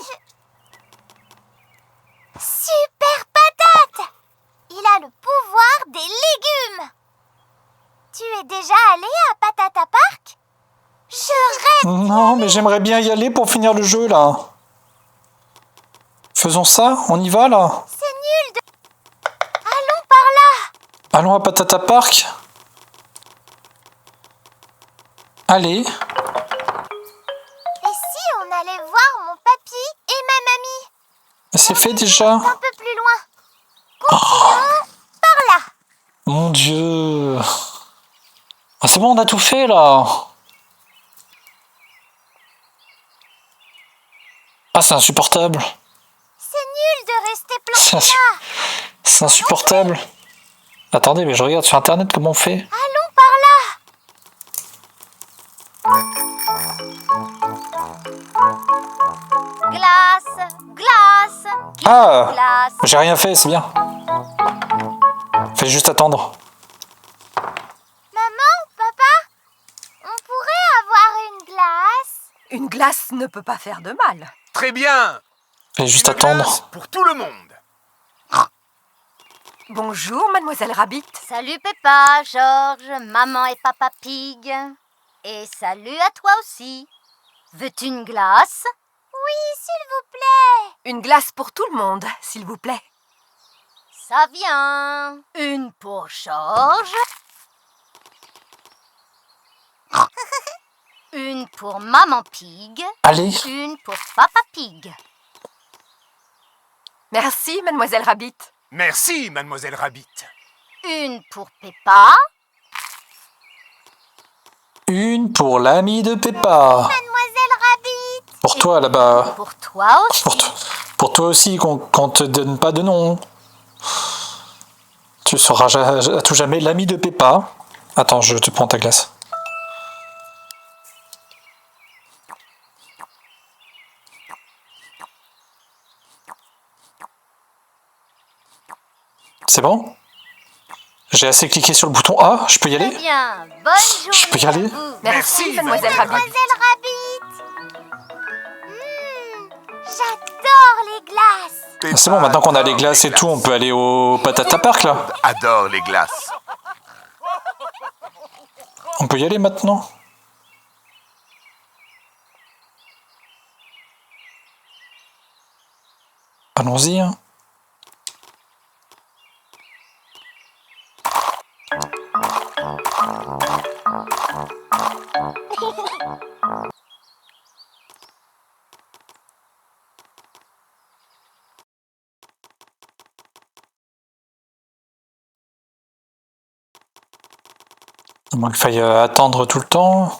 Super Patate. Il a le pouvoir des légumes. Tu es déjà allé à Patata Park? Je rêve. Non, mais j'aimerais bien y aller pour finir le jeu, là. Faisons ça, on y va, là. C'est nul de... Allons par là. Allons à Patata Park. Allez. Et si on allait voir mon papy et ma mamie? C'est fait déjà. Un peu plus loin. Continuons par là. Mon Dieu. Ah, c'est bon, on a tout fait, là. Ah, c'est insupportable. C'est nul de rester C'est planté insu- là. C'est insupportable. Attendez, mais je regarde sur internet comment on fait. Allons par là. Glace, glace, Ah, glace. j'ai rien fait, c'est bien. Fais juste attendre. Maman, papa, on pourrait avoir une glace? Une glace ne peut pas faire de mal. Très bien. Fais juste Une attendre. glace pour tout le monde. Bonjour, mademoiselle Rabbit. Salut Peppa, Georges, maman et papa Pig. Et salut à toi aussi. Veux-tu une glace? Oui, s'il vous plaît. Une glace pour tout le monde, s'il vous plaît. Ça vient. Une pour Georges. Une pour maman Pig. Allez. Une pour papa Pig. Merci, mademoiselle Rabbit. Merci, mademoiselle Rabbit. Une pour Peppa. Une pour l'ami de Peppa. Mademoiselle Rabbit. Pour toi, là-bas. Pour toi aussi. Pour toi aussi, qu'on te donne pas de nom. Tu seras à tout jamais l'ami de Peppa. Attends, je te prends ta glace. C'est bon? J'ai assez cliqué sur le bouton A, je peux y Très aller? bien. Bonne journée. Je peux y aller? à vous. Merci, mademoiselle Rabbit. Mademoiselle Rabbit. J'adore les glaces. Ah, c'est bon, maintenant qu'on a les glaces et tout, on peut aller au Patata Park, là. Adore les glaces. On peut y aller maintenant. Allons-y, hein. À moins qu'il faille attendre tout le temps.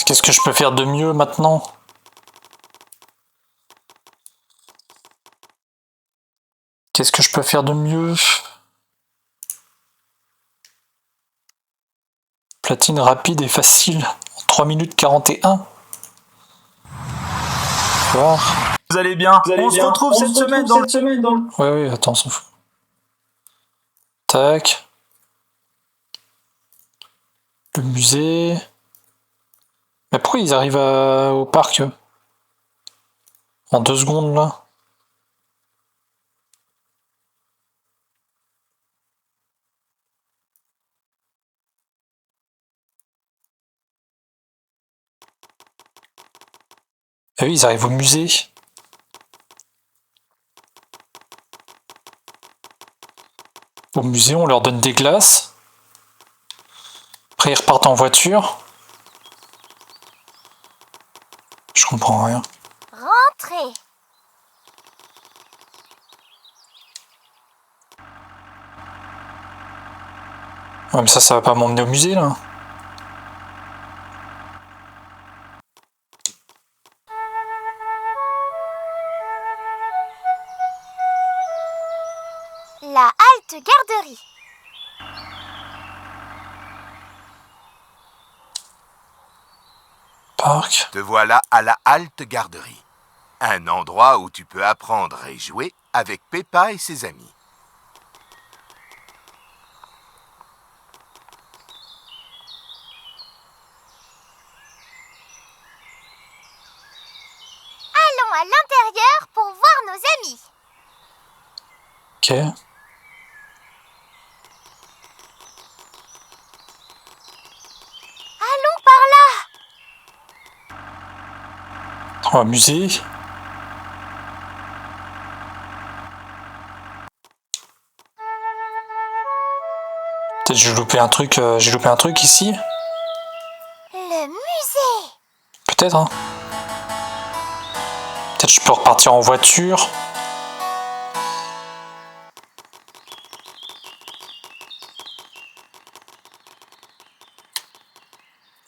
Qu'est-ce que je peux faire de mieux maintenant? Qu'est-ce que je peux faire de mieux? Platine rapide et facile. En 3 minutes 41. Voir. Vous allez bien? On se retrouve cette semaine dans le... Oui, attends, on s'en fout. Tac. Le musée. Mais pourquoi ils arrivent au parc eux en 2 secondes là? Ah oui, ils arrivent au musée. Au musée, on leur donne des glaces. Après, ils repartent en voiture. Je comprends rien. Rentrez. Ouais, mais ça va pas m'emmener au musée là. La halte garderie. Parc. Te voilà à la halte garderie. Un endroit où tu peux apprendre et jouer avec Peppa et ses amis. Allons à l'intérieur pour voir nos amis. Allons par là. Oh, musée. Peut-être j'ai loupé un truc ici. Le musée. Peut-être, hein. Peut-être je peux repartir en voiture.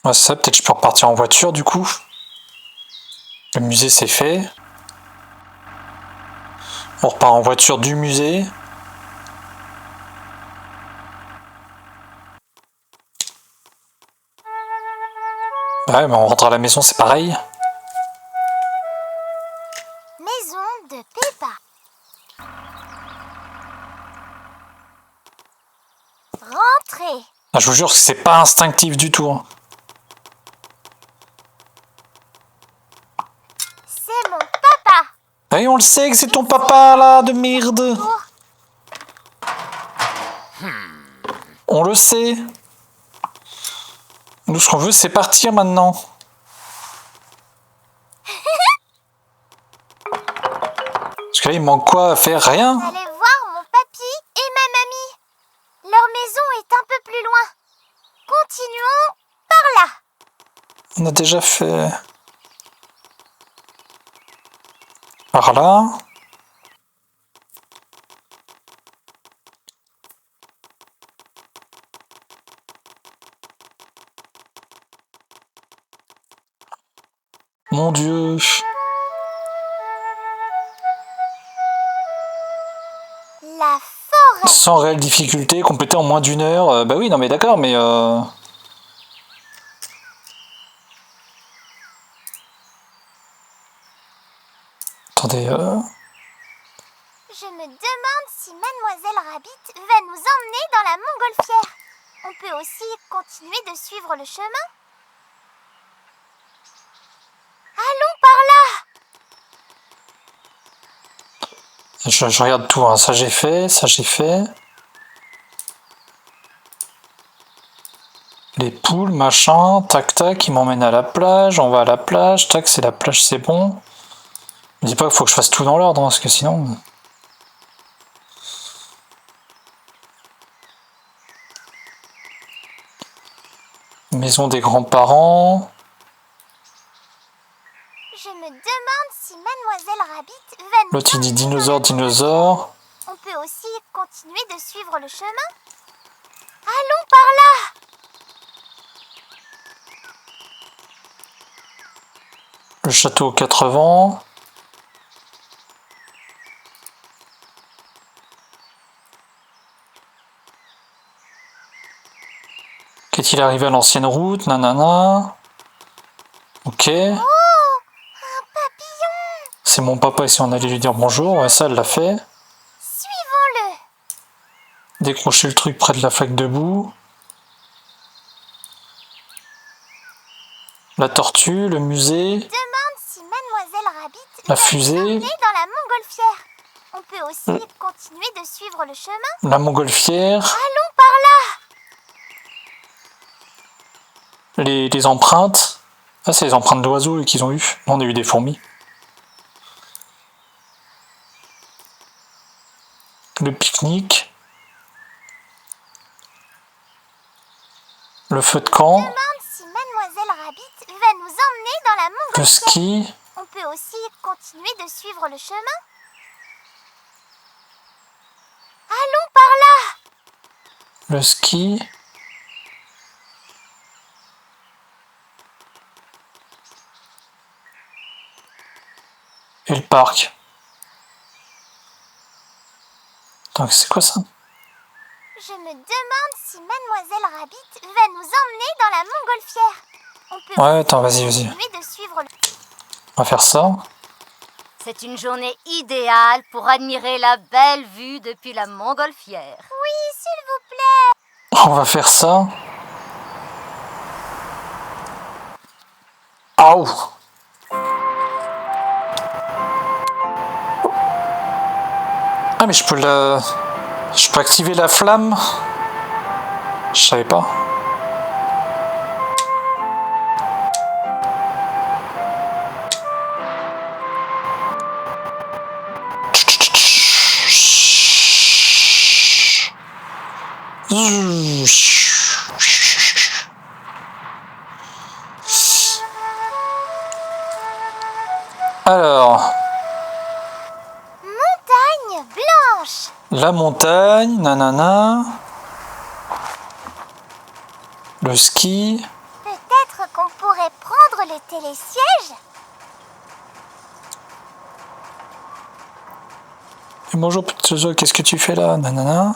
Ouais, c'est ça, peut-être je peux repartir en voiture du coup. Le musée c'est fait. On repart en voiture du musée. Ouais, mais on rentre à la maison, c'est pareil. Maison de Peppa. Rentrez. Ah, je vous jure que c'est pas instinctif du tout, hein. C'est mon papa. Et on le sait que c'est ton papa là, de merde. On le sait. Nous, ce qu'on veut, c'est partir maintenant. Parce que là, il manque quoi à faire? Rien. Allez voir mon papy et ma mamie. Leur maison est un peu plus loin. Continuons par là. On a déjà fait... Par là. Mon Dieu. La forêt. Sans réelle difficulté, complété en moins d'une heure. Bah oui, non mais d'accord, mais... Attendez, Je me demande si Mademoiselle Rabbit va nous emmener dans la montgolfière. On peut aussi continuer de suivre le chemin. Allons par là. je regarde tout, hein. Ça j'ai fait, ça j'ai fait. Les poules, machin, tac tac, ils m'emmènent à la plage, on va à la plage, tac, c'est la plage, c'est bon. Me dis pas qu'il faut que je fasse tout dans l'ordre, hein, parce que sinon... Maison des grands-parents... Je me demande si Mademoiselle Rabbit va nous L'autre il dit emmener dans dinosaure, la dinosaure... On peut aussi continuer de suivre le chemin. Allons par là. Le château aux 4 vents... Qu'est-il arrivé à l'ancienne route? Nanana... Ok... Oh, un papillon. C'est mon papa, et si on allait lui dire bonjour, ouais, ça elle l'a fait. Suivons-le. Décrocher le truc près de la flaque de boue. La tortue, le musée, Demande si Mademoiselle Rabbit la va nous fusée, emmener dans la montgolfière. On peut aussi continuer de suivre le chemin. la montgolfière, Allons par là. les empreintes. Ah, c'est les empreintes d'oiseaux qu'ils ont eues. On a eu des fourmis. Le pique-nique. Le feu de camp. Demande si Mademoiselle Rabbit va nous emmener dans la Le montgolfière. ski. On peut aussi continuer de suivre le chemin. Allons par là. Le ski. Et le parc. Donc c'est quoi ça? Je me demande si Mademoiselle Rabbit va nous emmener dans la montgolfière. On peut Ouais, attends, vas-y, vas-y. continuer de suivre le... On va faire ça. C'est une journée idéale pour admirer la belle vue depuis la montgolfière. Oui, s'il vous plaît. On va faire ça. Aouh! Ah, mais je peux activer la flamme. Je savais pas. Alors, Montagne blanche. la montagne, nanana. Le ski. Peut-être qu'on pourrait prendre le télésiège. Et bonjour petit oiseau, qu'est-ce que tu fais là, nanana?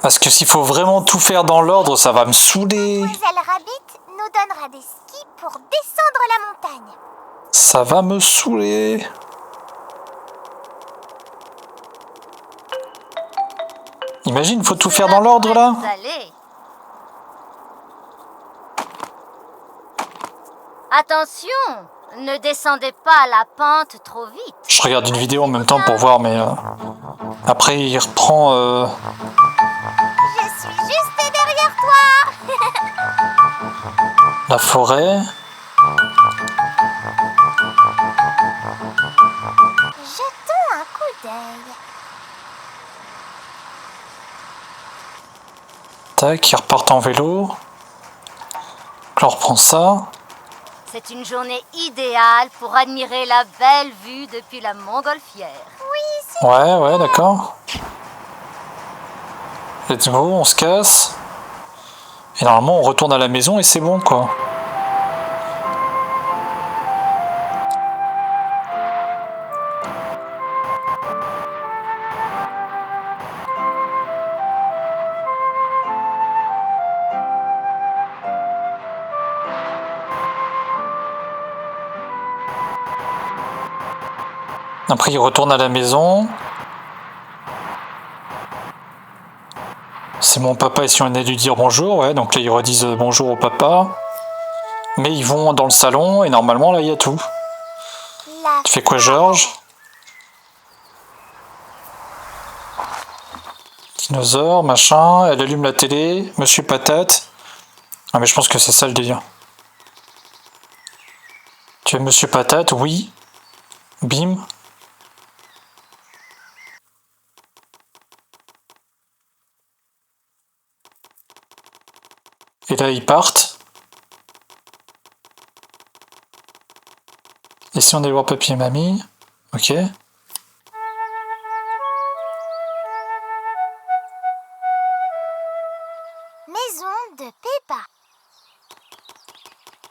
Parce que s'il faut vraiment tout faire dans l'ordre, ça va me saouler. Mademoiselle Rabbit nous donnera des skis pour descendre la montagne. Ça va me saouler. Imagine, faut tout faire dans l'ordre là. Allez. Attention, ne descendez pas la pente trop vite. Je regarde une vidéo en même temps pour voir, mais après il reprend. Je suis juste derrière toi. La forêt. Jetons un coup d'œil. Tac, ils repartent en vélo. On reprend ça. C'est une journée idéale pour admirer la belle vue depuis la Montgolfière. Ouais, d'accord. Let's go, on se casse. Et normalement, on retourne à la maison et c'est bon, quoi. Après, il retourne à la maison. C'est mon papa et si on est dû dire bonjour, ouais, donc là ils redisent bonjour au papa. Mais ils vont dans le salon et normalement là il y a tout. Tu fais quoi, Georges? Dinosaure, machin, elle allume la télé, Monsieur Patate. Ah mais je pense que c'est ça le délire. Tu es Monsieur Patate? Oui. Bim. Et là, ils partent. Et si on allait voir papy et mamie? Ok. Maison de Peppa.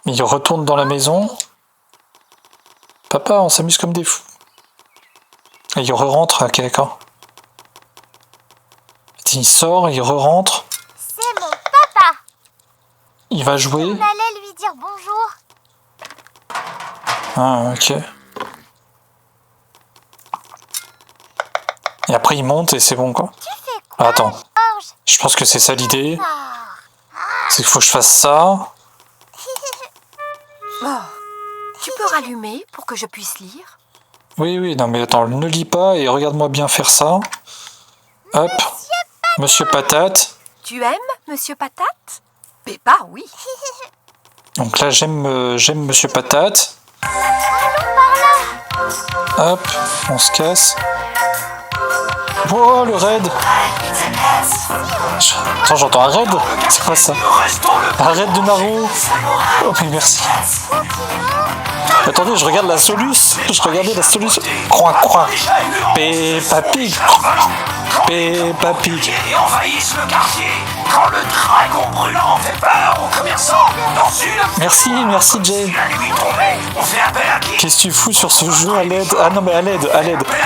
Ils retournent dans la maison. Papa, on s'amuse comme des fous. Et il re-rentre, ok, d'accord. Il sort, il re-rentre. C'est mon papa. Il va jouer. On allait lui dire bonjour. Ah, ok. Et après, il monte et c'est bon, quoi. Tu fais quoi, Attends. Georges? Je pense que c'est ça l'idée. Oh. C'est qu'il faut que je fasse ça. Oh, tu peux rallumer pour que je puisse lire? Oui, non mais attends, ne lis pas et regarde-moi bien faire ça. Hop. Monsieur Patate. Tu aimes Monsieur Patate? Peppa, oui. Donc là, j'aime Monsieur Patate. Hop, on se casse. Oh, le raid. Attends, j'entends un raid. C'est quoi ça? Un raid de Naro. Oh, mais merci. Attendez, je regarde la soluce. Je regardais la soluce. Croix. Peppa Pig. Peppa Pig. Et envahissent le quartier quand le dragon brûlant fait peur aux commerçants dans une... Merci Jay. On fait appel à qui? Qu'est-ce que tu fous sur ce jeu à l'aide? Ah non mais à l'aide.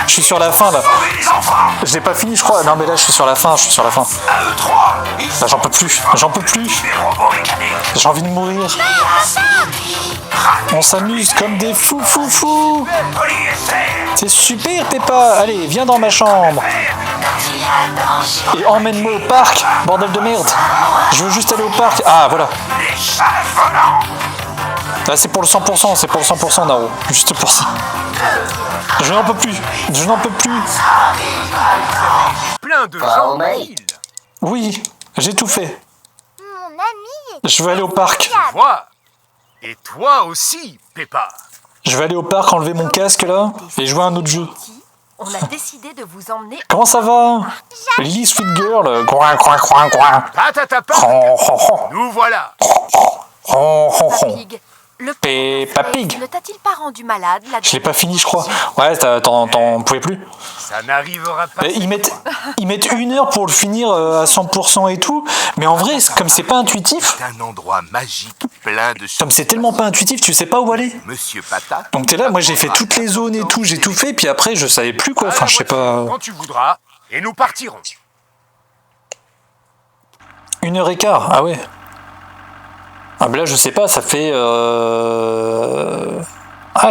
Je suis sur la fin là. Les enfants. Je l'ai pas fini je crois. Non mais là je suis sur la fin. À eux trois. Là, j'en peux plus. Des robots mécaniques. J'ai envie de mourir. On s'amuse comme des fous. C'est super Peppa. Allez, viens dans ma chambre. Et emmène-moi au parc. Bordel de merde. Je veux juste aller au parc. Ah voilà. Là c'est pour le 100%, Naro. Juste pour ça. Je n'en peux plus. Plein de gens en ville. Oui, j'ai tout fait. Mon ami est Je veux aller au parc. Vois. Et toi aussi, Peppa. Je vais aller au parc enlever mon casque là et jouer à un autre jeu. On a décidé de vous emmener. Comment ça va? Lily Sweet Girl. Coin. Patatapa. Nous voilà. Pig. Le Peppa Pig. ne t'a-t-il pas rendu malade la Je l'ai pas fini, je crois. Ouais, t'en pouvais plus. Ça n'arrivera pas. Ils mettent 1 heure pour le finir à 100% et tout, mais en vrai, comme c'est pas intuitif, Un endroit magique plein de comme c'est tellement pas intuitif, tu sais pas où aller. Monsieur Patate. Donc t'es là, moi j'ai fait toutes les zones et tout, j'ai tout fait, puis après je savais plus quoi. Enfin, je sais pas. Quand tu voudras, et nous partirons. 1h15, ah ouais. Ah ben là je sais pas, ça fait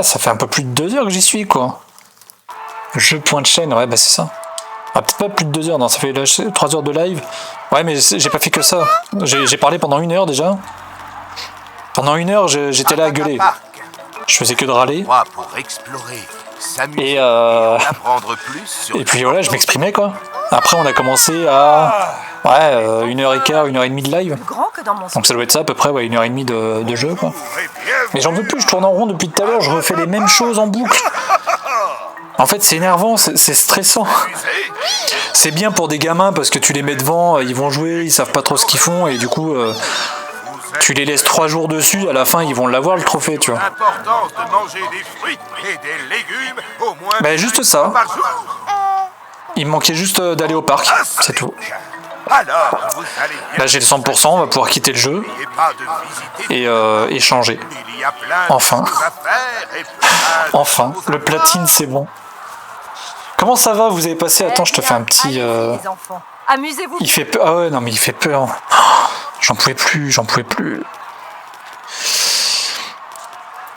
ça fait un peu plus de 2 heures que j'y suis quoi. Jeu point de chaîne, ouais bah c'est ça. Ah peut-être pas plus de 2 heures, non ça fait 3 heures de live. Ouais mais j'ai pas fait que ça. J'ai parlé pendant 1 heure déjà. Pendant 1 heure j'étais là à gueuler. Je faisais que de râler. Pour explorer, s'amuser Et apprendre plus sur et puis voilà, je m'exprimais quoi. Après on a commencé à 1h15, 1h30 de live. grand que dans mon Donc ça doit être ça à peu près, ouais, 1h30 de jeu quoi. Mais j'en veux plus, je tourne en rond depuis tout à l'heure, je refais les mêmes choses en boucle. En fait c'est énervant, c'est stressant. C'est bien pour des gamins parce que tu les mets devant, ils vont jouer, ils savent pas trop ce qu'ils font et du coup tu les laisses 3 jours dessus, à la fin ils vont l'avoir le trophée, tu vois. l'importance de manger des fruits et des légumes au moins Bah juste ça. par jour. Il me manquait juste d'aller au parc, c'est tout. Alors, vous allez bien Là j'ai le 100%, on va pouvoir quitter le jeu et pas de visiter. et changer. Il y a plein Enfin. de choses à faire et plein de Enfin, choses le platine c'est bon. Comment ça va? Vous avez passé? Attends, je te fais un petit... Allez-y, les enfants. Amusez-vous. Il fait peur. Ah ouais, non mais il fait peur. Oh, j'en pouvais plus.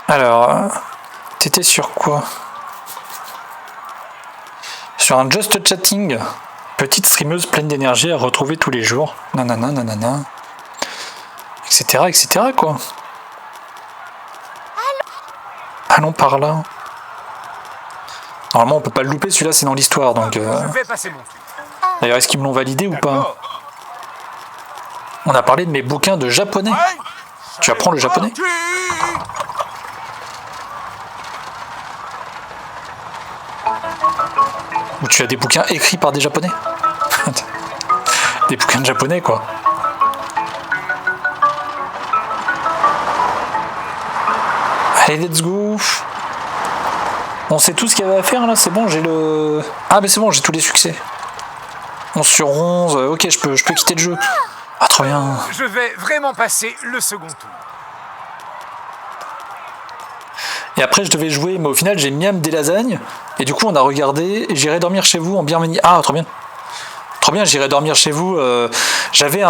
Alors, t'étais sur quoi? Sur un Just Chatting. Petite streameuse pleine d'énergie à retrouver tous les jours. Nanana. Etc. quoi. Allons par là. Normalement on peut pas le louper, celui-là c'est dans l'histoire donc... Je vais passer mon tour. D'ailleurs est-ce qu'ils me l'ont validé ou pas? On a parlé de mes bouquins de japonais. Tu apprends le japonais? Ou tu as des bouquins écrits par des japonais? Des bouquins de japonais quoi. Allez let's go. On sait tout ce qu'il y avait à faire là, c'est bon, j'ai le... Ah mais c'est bon, j'ai tous les succès. 11 sur 11, ok je peux quitter le jeu. Ah trop bien. Je vais vraiment passer le second tour. Et après je devais jouer, mais au final j'ai miam des lasagnes. Et du coup on a regardé, j'irai dormir chez vous en Birmanie. Ah trop bien. Trop bien, j'irai dormir chez vous. J'avais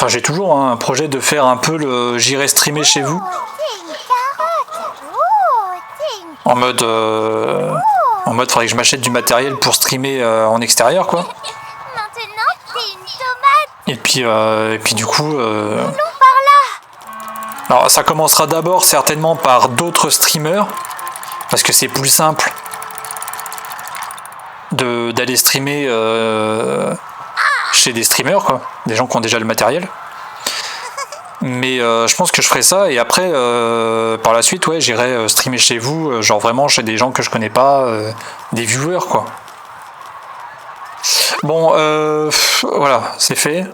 j'ai toujours un projet de faire un peu le... J'irai streamer chez vous. T'es une carotte. Oh, t'es une... En mode faudrait que je m'achète du matériel pour streamer en extérieur quoi. Maintenant, t'es une tomate. Et puis du coup... Non, par là. Alors ça commencera d'abord certainement par d'autres streamers, parce que c'est plus simple d'aller streamer chez des streamers, quoi, des gens qui ont déjà le matériel. Mais je pense que je ferai ça, et après par la suite ouais j'irai streamer chez vous, genre vraiment chez des gens que je connais pas, des viewers quoi. Bon voilà, c'est fait.